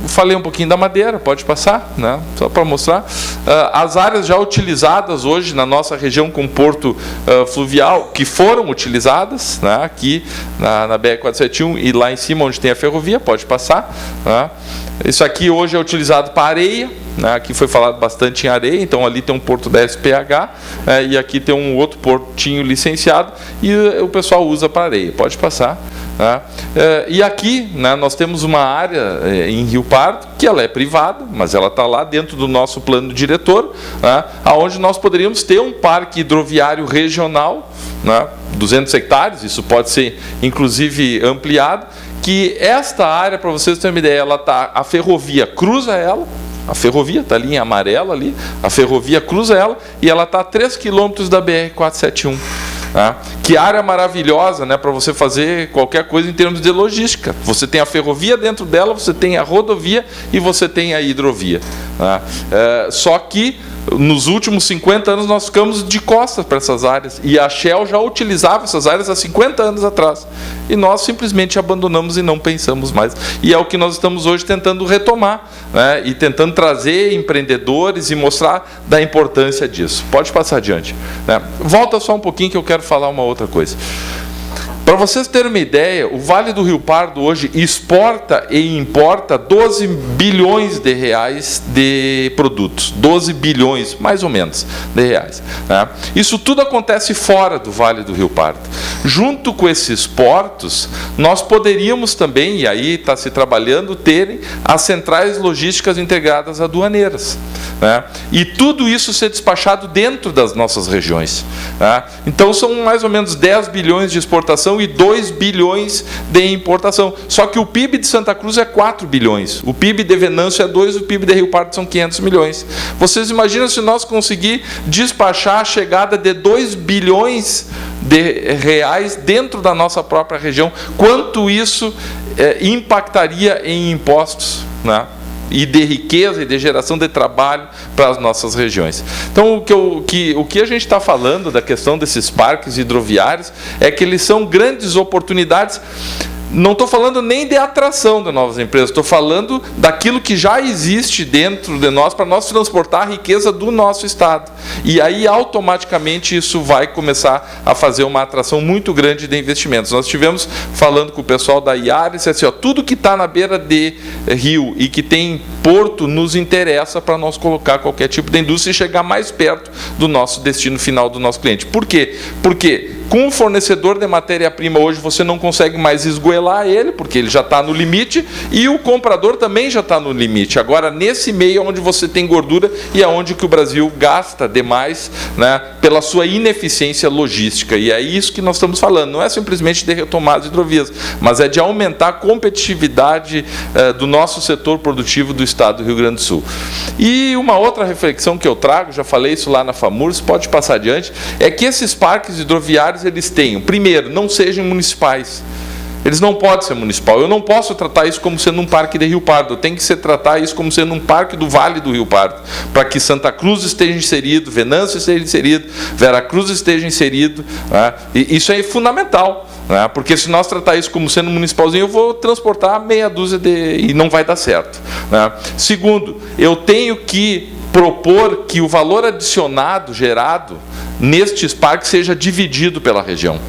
Speaker 5: Falei um pouquinho da madeira, pode passar, né? Só para mostrar. As áreas já utilizadas hoje na nossa região com porto fluvial, que foram utilizadas, né? Aqui na BR-471 e lá em cima onde tem a ferrovia, pode passar. Né? Isso aqui hoje é utilizado para areia, né? Aqui foi falado bastante em areia, então ali tem um porto da SPH, e aqui tem um outro portinho licenciado, e o pessoal usa para areia, pode passar. E aqui, né, nós temos uma área em Rio Pardo, que ela é privada, mas ela está lá dentro do nosso plano diretor, né, onde nós poderíamos ter um parque hidroviário regional, né, 200 hectares, isso pode ser inclusive ampliado, que esta área, para vocês terem uma ideia, ela tá, a ferrovia cruza ela, a ferrovia está ali em amarelo, ali, a ferrovia cruza ela, e ela está a 3 quilômetros da BR-471. Tá? Que área maravilhosa, né, para você fazer qualquer coisa em termos de logística. Você tem a ferrovia dentro dela, você tem a rodovia e você tem a hidrovia. Tá? Só que nos últimos 50 anos nós ficamos de costas para essas áreas, e a Shell já utilizava essas áreas há 50 anos atrás, e nós simplesmente abandonamos e não pensamos mais, e é o que nós estamos hoje tentando retomar, né, e tentando trazer empreendedores e mostrar da importância disso. Pode passar adiante, né? Volta só um pouquinho que eu quero falar uma outra coisa. Para vocês terem uma ideia, o Vale do Rio Pardo hoje exporta e importa 12 bilhões de reais de produtos. 12 bilhões, mais ou menos, de reais. Né? Isso tudo acontece fora do Vale do Rio Pardo. Junto com esses portos, nós poderíamos também, e aí está se trabalhando, terem as centrais logísticas integradas aduaneiras. Né? E tudo isso ser despachado dentro das nossas regiões. Né? Então são mais ou menos 10 bilhões de exportação e 2 bilhões de importação. Só que o PIB de Santa Cruz é 4 bilhões. O PIB de Venâncio é 2, o PIB de Rio Pardo são 500 milhões. Vocês imaginam se nós conseguir despachar a chegada de 2 bilhões de reais dentro da nossa própria região? Quanto isso impactaria em impostos, né? E de riqueza e de geração de trabalho para as nossas regiões. Então, o que a gente está falando da questão desses parques hidroviários é que eles são grandes oportunidades. Não estou falando nem de atração de novas empresas, estou falando daquilo que já existe dentro de nós, para nós transportar a riqueza do nosso estado. E aí, automaticamente, isso vai começar a fazer uma atração muito grande de investimentos. Nós estivemos falando com o pessoal da IAR, e disse assim, tudo que está na beira de rio e que tem porto nos interessa para nós colocar qualquer tipo de indústria e chegar mais perto do nosso destino final do nosso cliente. Por quê? Porque Com o fornecedor de matéria-prima, hoje você não consegue mais esgoelar ele, porque ele já está no limite, e o comprador também já está no limite. Agora, nesse meio onde você tem gordura e é onde que o Brasil gasta demais, né, pela sua ineficiência logística. E é isso que nós estamos falando. Não é simplesmente de retomar as hidrovias, mas é de aumentar a competitividade do nosso setor produtivo do estado do Rio Grande do Sul. E uma outra reflexão que eu trago, já falei isso lá na FAMURS, pode passar adiante, é que esses parques hidroviários, eles tenham, primeiro, não sejam municipais. Eles não podem ser municipal. Eu não posso tratar isso como sendo um parque de Rio Pardo. Eu tenho que tratar isso como sendo um parque do Vale do Rio Pardo, para que Santa Cruz esteja inserido, Venâncio esteja inserido, Veracruz esteja inserido. Né? E isso é fundamental, né? Porque se nós tratar isso como sendo municipalzinho, eu vou transportar meia dúzia e não vai dar certo. Né? Segundo, eu tenho que propor que o valor adicionado gerado nestes parques seja dividido pela região.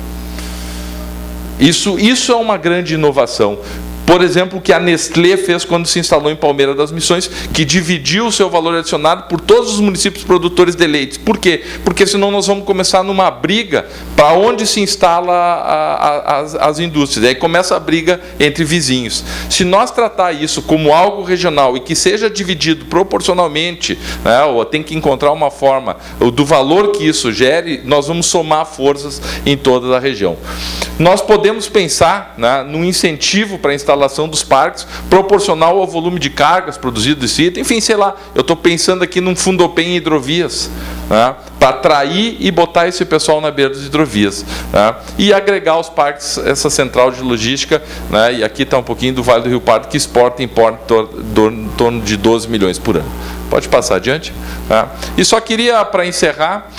Speaker 5: Isso é uma grande inovação. Por exemplo, o que a Nestlé fez quando se instalou em Palmeira das Missões, que dividiu o seu valor adicionado por todos os municípios produtores de leite. Por quê? Porque senão nós vamos começar numa briga para onde se instala as indústrias. Aí começa a briga entre vizinhos. Se nós tratar isso como algo regional e que seja dividido proporcionalmente, né, ou tem que encontrar uma forma do valor que isso gere, nós vamos somar forças em toda a região. Nós podemos pensar, né, num incentivo para a instalação dos parques, proporcional ao volume de cargas produzido desse item. Enfim, sei lá, eu estou pensando aqui num Fundopem em hidrovias, né, para atrair e botar esse pessoal na beira das hidrovias, né, e agregar aos parques essa central de logística, né, e aqui está um pouquinho do Vale do Rio Pardo, que exporta e importa em torno de 12 milhões por ano. Pode passar adiante. Tá? E só queria, para encerrar,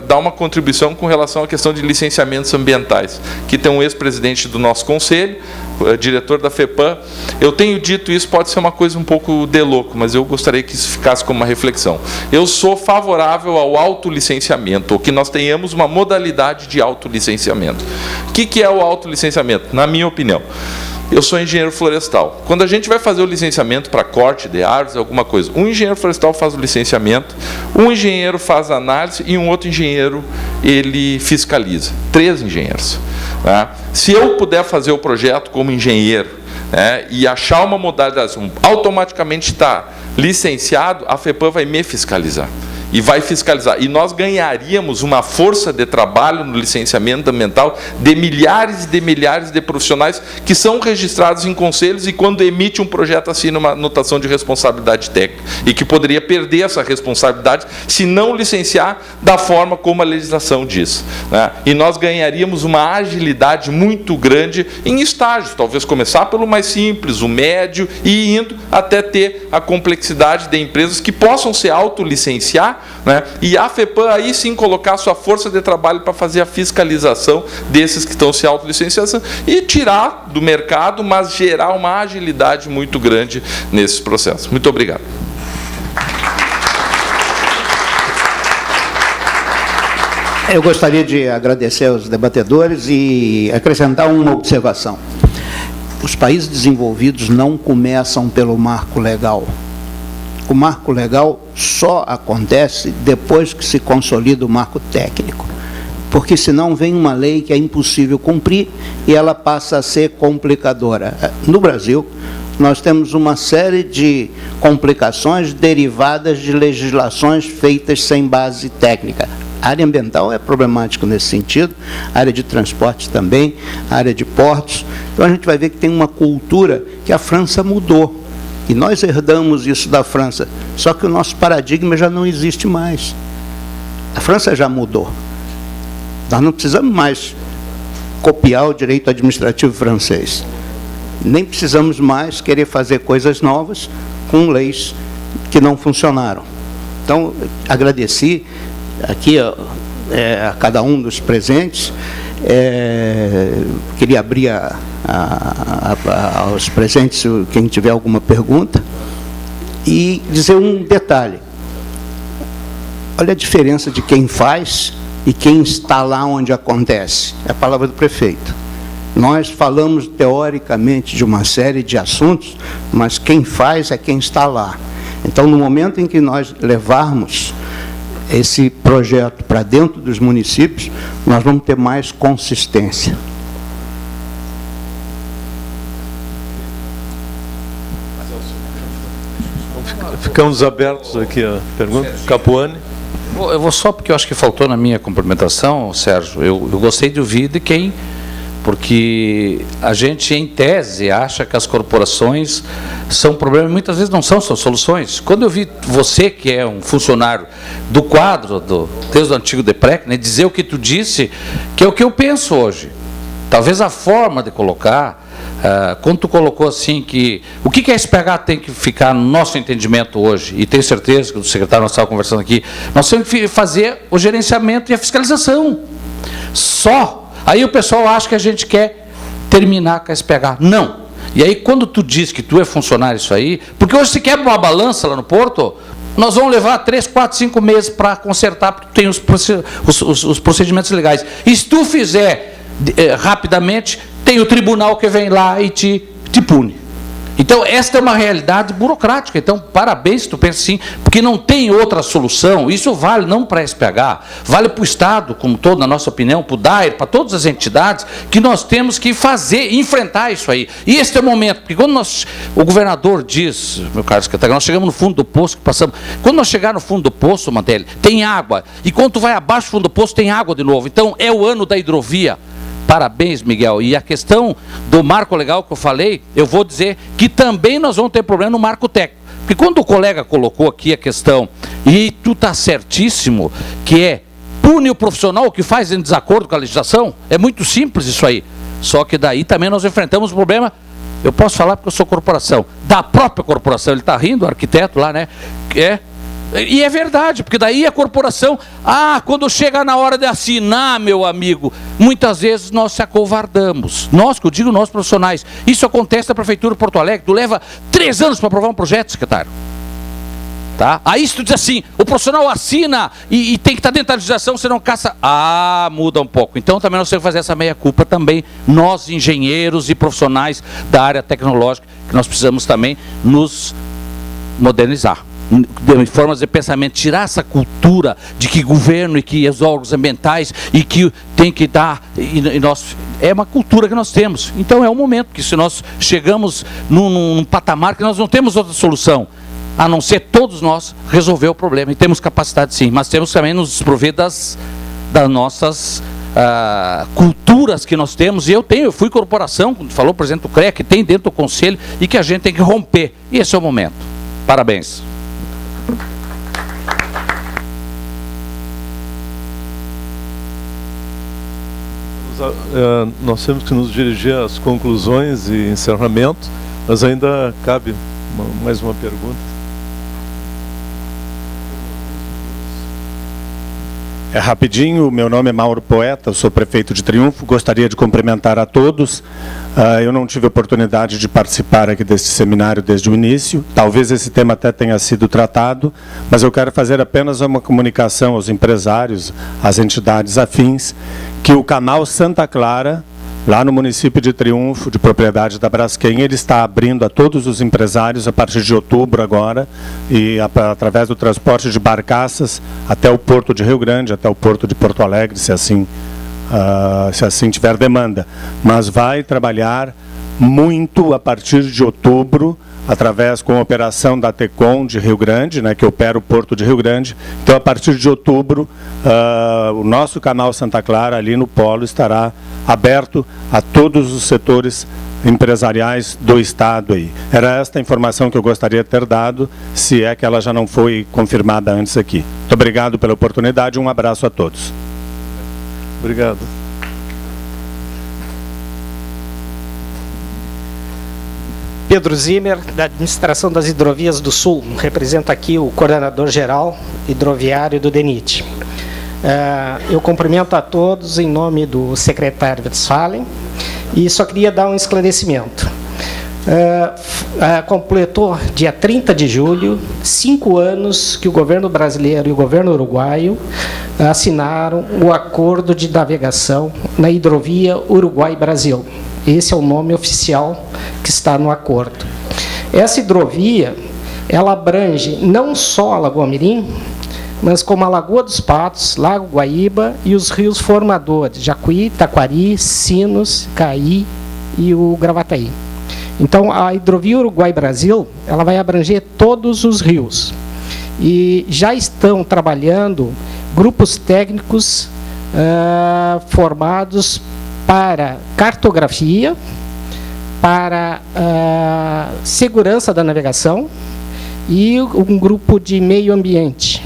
Speaker 5: dar uma contribuição com relação à questão de licenciamentos ambientais, que tem um ex-presidente do nosso conselho, diretor da FEPAM. Eu tenho dito isso, pode ser uma coisa um pouco de louco, mas eu gostaria que isso ficasse como uma reflexão. Eu sou favorável ao autolicenciamento, ou que nós tenhamos uma modalidade de autolicenciamento. O que é o autolicenciamento? Na minha opinião, eu sou engenheiro florestal. Quando a gente vai fazer o licenciamento para corte de árvores, alguma coisa, um engenheiro florestal faz o licenciamento, um engenheiro faz a análise e um outro engenheiro, ele fiscaliza. 3 engenheiros. Né? Se eu puder fazer o projeto como engenheiro, né, e achar uma modalidade, automaticamente está licenciado, a FEPAM vai me fiscalizar. E vai fiscalizar. E nós ganharíamos uma força de trabalho no licenciamento ambiental de milhares de profissionais que são registrados em conselhos e, quando emite um projeto, assina uma anotação de responsabilidade técnica. E que poderia perder essa responsabilidade se não licenciar da forma como a legislação diz. Né? E nós ganharíamos uma agilidade muito grande em estágios. Talvez começar pelo mais simples, o médio, e indo até ter a complexidade de empresas que possam se autolicenciar, né? E a FEPAM aí sim colocar sua força de trabalho para fazer a fiscalização desses que estão se autolicenciando e tirar do mercado, mas gerar uma agilidade muito grande nesses processos. Muito obrigado.
Speaker 2: Eu gostaria de agradecer aos debatedores e acrescentar uma observação. Os países desenvolvidos não começam pelo marco legal. O marco legal só acontece depois que se consolida o marco técnico, porque senão vem uma lei que é impossível cumprir e ela passa a ser complicadora. No Brasil, nós temos uma série de complicações derivadas de legislações feitas sem base técnica. A área ambiental é problemática nesse sentido, a área de transporte também, a área de portos. Então a gente vai ver que tem uma cultura que a França mudou. E nós herdamos isso da França, só que o nosso paradigma já não existe mais. A França já mudou. Nós não precisamos mais copiar o direito administrativo francês. Nem precisamos mais querer fazer coisas novas com leis que não funcionaram. Então, agradeci aqui a cada um dos presentes. Queria abrir aos presentes, quem tiver alguma pergunta, e dizer um detalhe. Olha a diferença de quem faz e quem está lá onde acontece. É a palavra do prefeito. Nós falamos teoricamente de uma série de assuntos, mas quem faz é quem está lá. Então, no momento em que nós levarmos esse projeto para dentro dos municípios, nós vamos ter mais consistência.
Speaker 6: Ficamos abertos aqui a pergunta. Capuani.
Speaker 7: Eu vou só porque eu acho que faltou na minha cumprimentação, Sérgio. Eu gostei de ouvir de quem, porque a gente, em tese, acha que as corporações são problemas, muitas vezes não são soluções. Quando eu vi você, que é um funcionário do quadro, desde o antigo DEPREC, né, dizer o que tu disse, que é o que eu penso hoje. Talvez a forma de colocar, quando tu colocou assim que o que a SPH tem que ficar no nosso entendimento hoje, e tenho certeza que o secretário nós estava conversando aqui, nós temos que fazer o gerenciamento e a fiscalização. Só. Aí o pessoal acha que a gente quer terminar com a SPH. Não. E aí quando tu diz que tu é funcionário isso aí, porque hoje se quebra uma balança lá no Porto, nós vamos levar 3, 4, 5 meses para consertar, porque tu tem os procedimentos legais. E se tu fizer rapidamente, tem o tribunal que vem lá e te pune. Então, esta é uma realidade burocrática. Então, parabéns se tu pensa assim, porque não tem outra solução. Isso vale não para a SPH, vale para o Estado, como todo, na nossa opinião, para o DAER, para todas as entidades, que nós temos que enfrentar isso aí. E este é o momento, porque quando o governador diz, meu caro secretário, nós chegamos no fundo do poço, que passamos, quando nós chegar no fundo do poço, Mandelli, tem água, e quando tu vai abaixo do fundo do poço, tem água de novo. Então, é o ano da hidrovia. Parabéns, Miguel. E a questão do marco legal que eu falei, eu vou dizer que também nós vamos ter problema no marco técnico. Porque quando o colega colocou aqui a questão, e tu está certíssimo, que é pune o profissional que faz em desacordo com a legislação, é muito simples isso aí. Só que daí também nós enfrentamos o problema, eu posso falar porque eu sou corporação, da própria corporação, ele está rindo, o arquiteto lá, né? E é verdade, porque daí a corporação, quando chega na hora de assinar, meu amigo, muitas vezes nós se acovardamos. Nós, que eu digo, nós profissionais. Isso acontece na Prefeitura de Porto Alegre, tu leva 3 anos para aprovar um projeto, secretário. Tá? Aí se tu diz assim, o profissional assina e tem que estar dentro da legislação, você não caça. Muda um pouco. Então também nós temos que fazer essa meia-culpa também, nós engenheiros e profissionais da área tecnológica, que nós precisamos também nos modernizar. De formas de pensamento, tirar essa cultura de que governo e que os órgãos ambientais e que tem que dar, e nós, é uma cultura que nós temos. Então é um momento que se nós chegamos num patamar que nós não temos outra solução, a não ser todos nós resolver o problema, e temos capacidade sim, mas temos também nos desprover das nossas culturas que nós temos, e eu fui corporação, como falou o presidente do CREA, que tem dentro do conselho e que a gente tem que romper, e esse é o momento. Parabéns.
Speaker 6: Nós temos que nos dirigir às conclusões e encerramento, mas ainda cabe mais uma pergunta.
Speaker 8: Rapidinho, meu nome é Mauro Poeta, sou prefeito de Triunfo, gostaria de cumprimentar a todos. Eu não tive oportunidade de participar aqui deste seminário desde o início, talvez esse tema até tenha sido tratado, mas eu quero fazer apenas uma comunicação aos empresários, às entidades afins, que o canal Santa Clara, lá no município de Triunfo, de propriedade da Braskem, ele está abrindo a todos os empresários a partir de outubro agora, e através do transporte de barcaças até o Porto de Rio Grande, até o Porto de Porto Alegre, se assim tiver demanda. Mas vai trabalhar muito a partir de outubro, através com a operação da TECOM de Rio Grande, né, que opera o Porto de Rio Grande. Então, a partir de outubro, o nosso canal Santa Clara, ali no Polo, estará aberto a todos os setores empresariais do Estado aí. Era esta a informação que eu gostaria de ter dado, se é que ela já não foi confirmada antes aqui. Muito obrigado pela oportunidade, um abraço a todos.
Speaker 6: Obrigado.
Speaker 9: Pedro Zimmer, da Administração das Hidrovias do Sul, represento aqui o coordenador-geral hidroviário do DENIT. Eu cumprimento a todos em nome do secretário Westphalen e só queria dar um esclarecimento. Completou, dia 30 de julho, 5 anos que o governo brasileiro e o governo uruguaio assinaram o acordo de navegação na hidrovia Uruguai-Brasil. Esse é o nome oficial que está no acordo. Essa hidrovia, ela abrange não só a Lagoa Mirim, mas como a Lagoa dos Patos, Lago Guaíba e os rios formadores, Jacuí, Taquari, Sinos, Caí e o Gravataí. Então, a hidrovia Uruguai-Brasil, ela vai abranger todos os rios. E já estão trabalhando grupos técnicos formados para cartografia, para segurança da navegação e um grupo de meio ambiente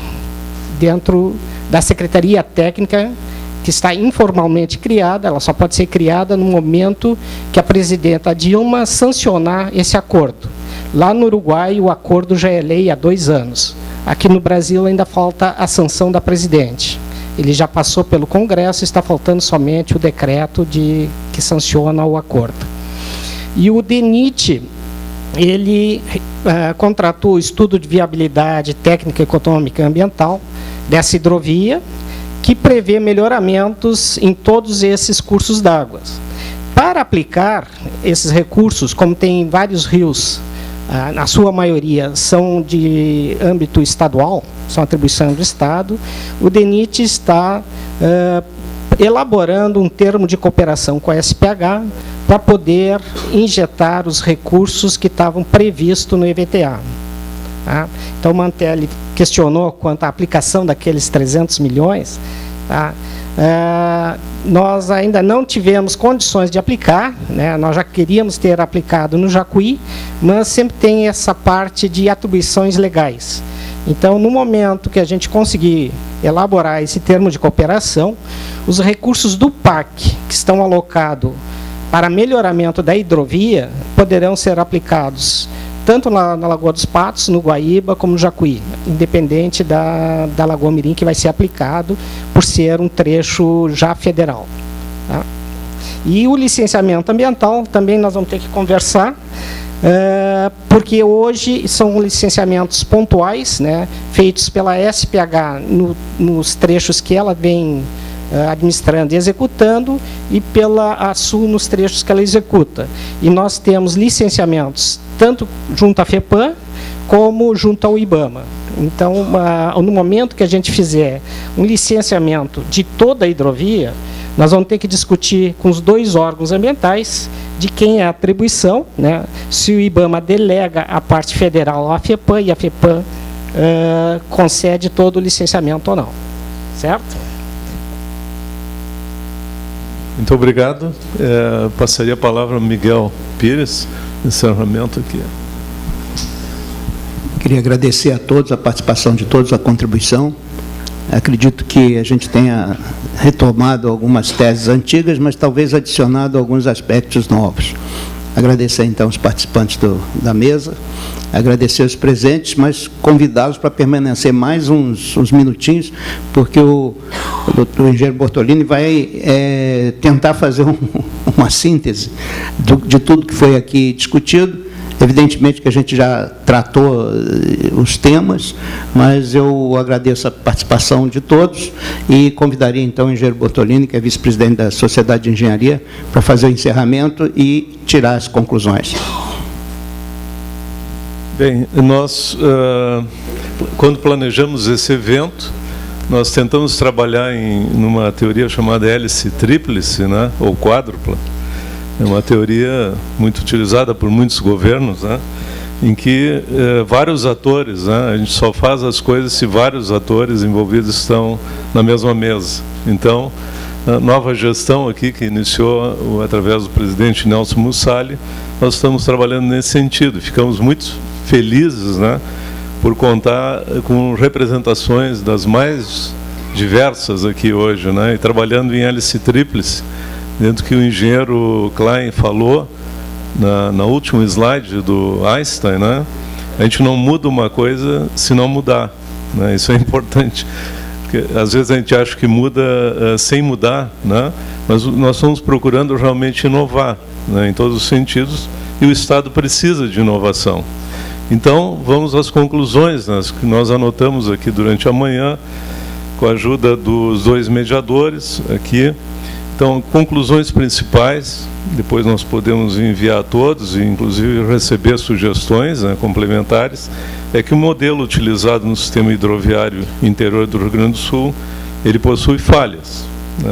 Speaker 9: dentro da Secretaria Técnica, que está informalmente criada. Ela só pode ser criada no momento que a presidenta Dilma sancionar esse acordo. Lá no Uruguai, o acordo já é lei há 2 anos. Aqui no Brasil ainda falta a sanção da presidente. Ele já passou pelo Congresso, está faltando somente o decreto que sanciona o acordo. E o DENIT, ele contratou o estudo de viabilidade técnica, econômica e ambiental dessa hidrovia, que prevê melhoramentos em todos esses cursos d'água. Para aplicar esses recursos, como tem vários rios, na sua maioria são de âmbito estadual, são atribuição do Estado, o DENIT está elaborando um termo de cooperação com a SPH para poder injetar os recursos que estavam previstos no EVTA. Tá? Então, o Mantelli questionou quanto à aplicação daqueles 300 milhões. Tá? Nós ainda não tivemos condições de aplicar, né? Nós já queríamos ter aplicado no Jacuí, mas sempre tem essa parte de atribuições legais. Então, no momento que a gente conseguir elaborar esse termo de cooperação, os recursos do PAC, que estão alocados para melhoramento da hidrovia, poderão ser aplicados tanto na Lagoa dos Patos, no Guaíba, como no Jacuí, independente da Lagoa Mirim, que vai ser aplicado por ser um trecho já federal. Tá? E o licenciamento ambiental, também nós vamos ter que conversar, porque hoje são licenciamentos pontuais, né, feitos pela SPH nos trechos que ela vem administrando e executando, e pela ASUL nos trechos que ela executa. E nós temos licenciamentos tanto junto à FEPAM como junto ao IBAMA. Então, no momento que a gente fizer um licenciamento de toda a hidrovia, nós vamos ter que discutir com os 2 órgãos ambientais de quem é a atribuição, né? Se o IBAMA delega a parte federal à FEPAM e a FEPAM concede todo o licenciamento ou não. Certo?
Speaker 6: Muito obrigado. Passaria a palavra ao Miguel Pires, encerramento aqui.
Speaker 2: Queria agradecer a todos, a participação de todos, a contribuição. Acredito que a gente tenha retomado algumas teses antigas, mas talvez adicionado alguns aspectos novos. Agradecer, então, os participantes da mesa, agradecer os presentes, mas convidá-los para permanecer mais uns minutinhos, porque o doutor engenheiro Bortolini vai tentar fazer uma síntese de tudo que foi aqui discutido. Evidentemente que a gente já tratou os temas, mas eu agradeço a participação de todos e convidaria, então, o engenheiro Bortolini, que é vice-presidente da Sociedade de Engenharia, para fazer o encerramento e tirar as conclusões.
Speaker 6: Bem, nós, quando planejamos esse evento, nós tentamos trabalhar numa teoria chamada hélice tríplice, né, ou quádrupla. É uma teoria muito utilizada por muitos governos, né, em que vários atores, né, a gente só faz as coisas se vários atores envolvidos estão na mesma mesa. Então, a nova gestão aqui, que iniciou através do presidente Nelson Mussali, nós estamos trabalhando nesse sentido. Ficamos muito felizes, né, por contar com representações das mais diversas aqui hoje, né, e trabalhando em hélice tríplice, dentro que o engenheiro Klein falou na última slide do Einstein, né? A gente não muda uma coisa se não mudar, né? Isso é importante, porque às vezes a gente acha que muda sem mudar, né? Mas nós estamos procurando realmente inovar, né, em todos os sentidos, e o Estado precisa de inovação. Então, vamos às conclusões, né, que nós anotamos aqui durante a manhã, com a ajuda dos 2 mediadores aqui, Então, conclusões principais, depois nós podemos enviar a todos e inclusive receber sugestões, né, complementares, é que o modelo utilizado no sistema hidroviário interior do Rio Grande do Sul, ele possui falhas.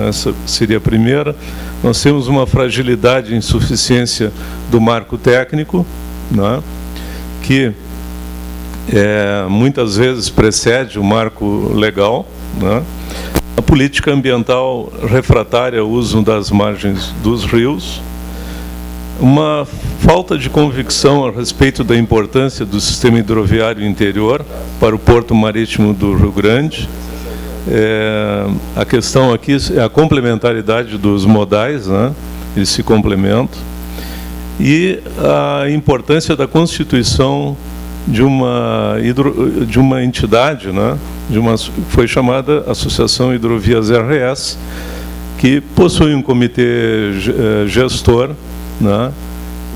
Speaker 6: Essa seria a primeira. Nós temos uma fragilidade e insuficiência do marco técnico, né, que muitas vezes precede o marco legal, né. A política ambiental refratária ao uso das margens dos rios, uma falta de convicção a respeito da importância do sistema hidroviário interior para o porto marítimo do Rio Grande. A questão aqui é a complementaridade dos modais, né? Eles se complementam. E a importância da constituição de uma entidade, né? Foi chamada Associação Hidrovias RS, que possui um comitê gestor, né,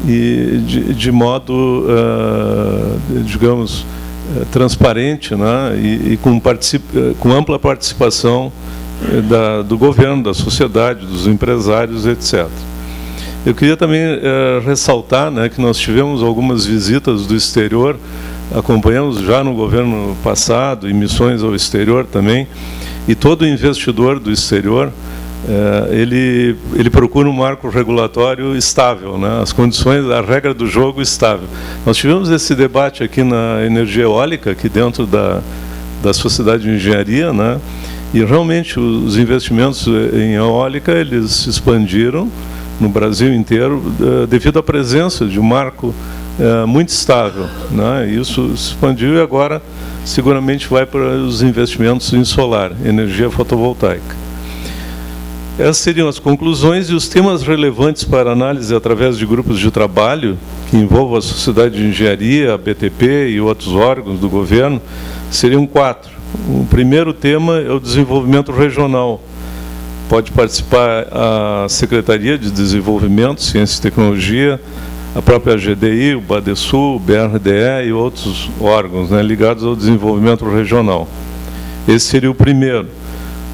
Speaker 6: e de modo, digamos, transparente, né, e com ampla participação do governo, da sociedade, dos empresários, etc. Eu queria também ressaltar, né, que nós tivemos algumas visitas do exterior, acompanhamos já no governo passado, e missões ao exterior também, e todo investidor do exterior, ele procura um marco regulatório estável, né? As condições, a regra do jogo estável. Nós tivemos esse debate aqui na energia eólica, aqui dentro da Sociedade de Engenharia, né? E realmente os investimentos em eólica, eles se expandiram no Brasil inteiro devido à presença de um marco muito estável, né? Isso se expandiu e agora seguramente vai para os investimentos em solar, energia fotovoltaica. Essas seriam as conclusões e os temas relevantes para análise através de grupos de trabalho que envolvam a Sociedade de Engenharia, a BTP e outros órgãos do governo, seriam 4. O primeiro tema é o desenvolvimento regional. Pode participar a Secretaria de Desenvolvimento, Ciência e Tecnologia, a própria GDI, o Badesul, o BRDE e outros órgãos, né, ligados ao desenvolvimento regional. Esse seria o primeiro.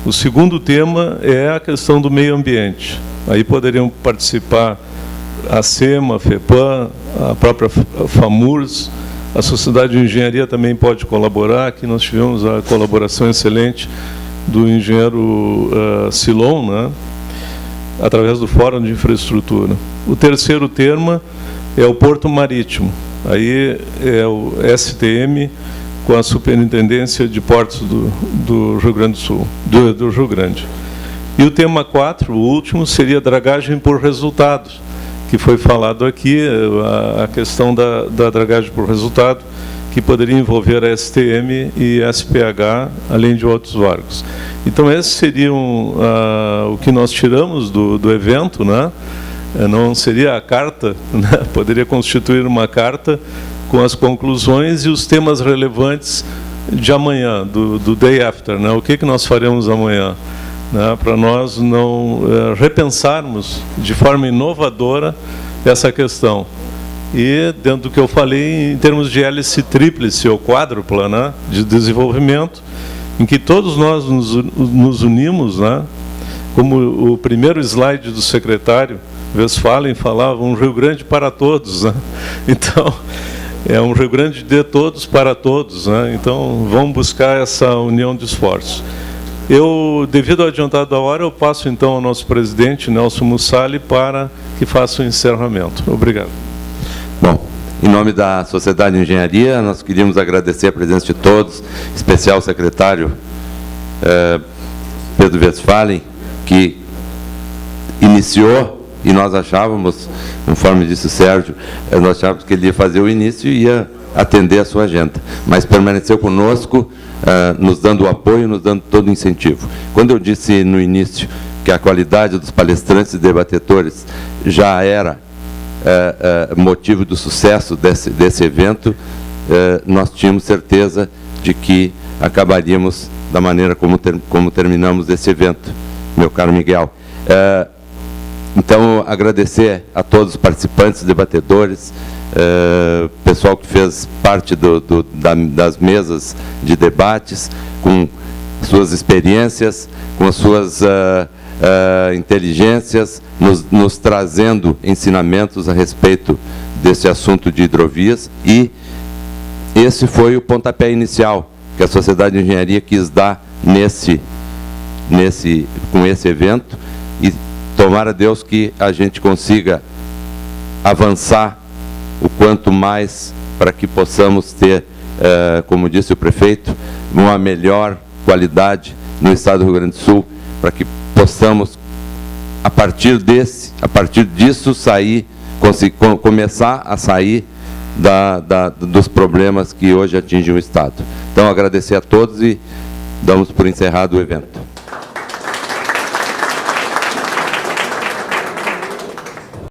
Speaker 6: O segundo tema é a questão do meio ambiente. Aí poderiam participar a SEMA, a FEPAM, a própria FAMURS, a Sociedade de Engenharia também pode colaborar. Aqui nós tivemos a colaboração excelente do engenheiro Silon, né, através do Fórum de Infraestrutura. O terceiro tema é o Porto Marítimo. Aí é o STM com a Superintendência de Portos do Rio Grande do Sul, do Rio Grande. E o tema 4, o último, seria dragagem por resultados, que foi falado aqui, a questão da dragagem por resultado, que poderia envolver a STM e a SPH, além de outros órgãos. Então, esses seriam o que nós tiramos do evento, né? Não seria a carta, né? Poderia constituir uma carta com as conclusões e os temas relevantes de amanhã, do day after, né? O que nós faremos amanhã, né? Para nós não repensarmos de forma inovadora essa questão. E, dentro do que eu falei, em termos de hélice tríplice ou quádrupla, né, de desenvolvimento, em que todos nós nos unimos, né, como o primeiro slide do secretário Westphalen falava, um Rio Grande para todos, né? Então, é um Rio Grande de todos para todos, né? Então, vamos buscar essa união de esforços. Devido ao adiantado da hora, eu passo então ao nosso presidente, Nelson Mussali, para que faça o encerramento. Obrigado.
Speaker 10: Bom, em nome da Sociedade de Engenharia, nós queríamos agradecer a presença de todos, em especial o secretário Pedro Westphalen, que iniciou, e nós achávamos, conforme disse o Sérgio, nós achávamos que ele ia fazer o início e ia atender a sua agenda, mas permaneceu conosco, nos dando o apoio, nos dando todo o incentivo. Quando eu disse no início que a qualidade dos palestrantes e debatedores já era motivo do sucesso desse evento, nós tínhamos certeza de que acabaríamos da maneira como terminamos esse evento, meu caro Miguel. Então, agradecer a todos os participantes, debatedores, pessoal que fez parte das mesas de debates, com suas experiências, com as suas inteligências, nos trazendo ensinamentos a respeito desse assunto de hidrovias, e esse foi o pontapé inicial que a Sociedade de Engenharia quis dar com esse evento, e tomara Deus que a gente consiga avançar o quanto mais para que possamos ter, como disse o prefeito, uma melhor qualidade no estado do Rio Grande do Sul, para que possamos, a partir disso, começar a sair dos problemas que hoje atingem o estado. Então, agradecer a todos e damos por encerrado o evento.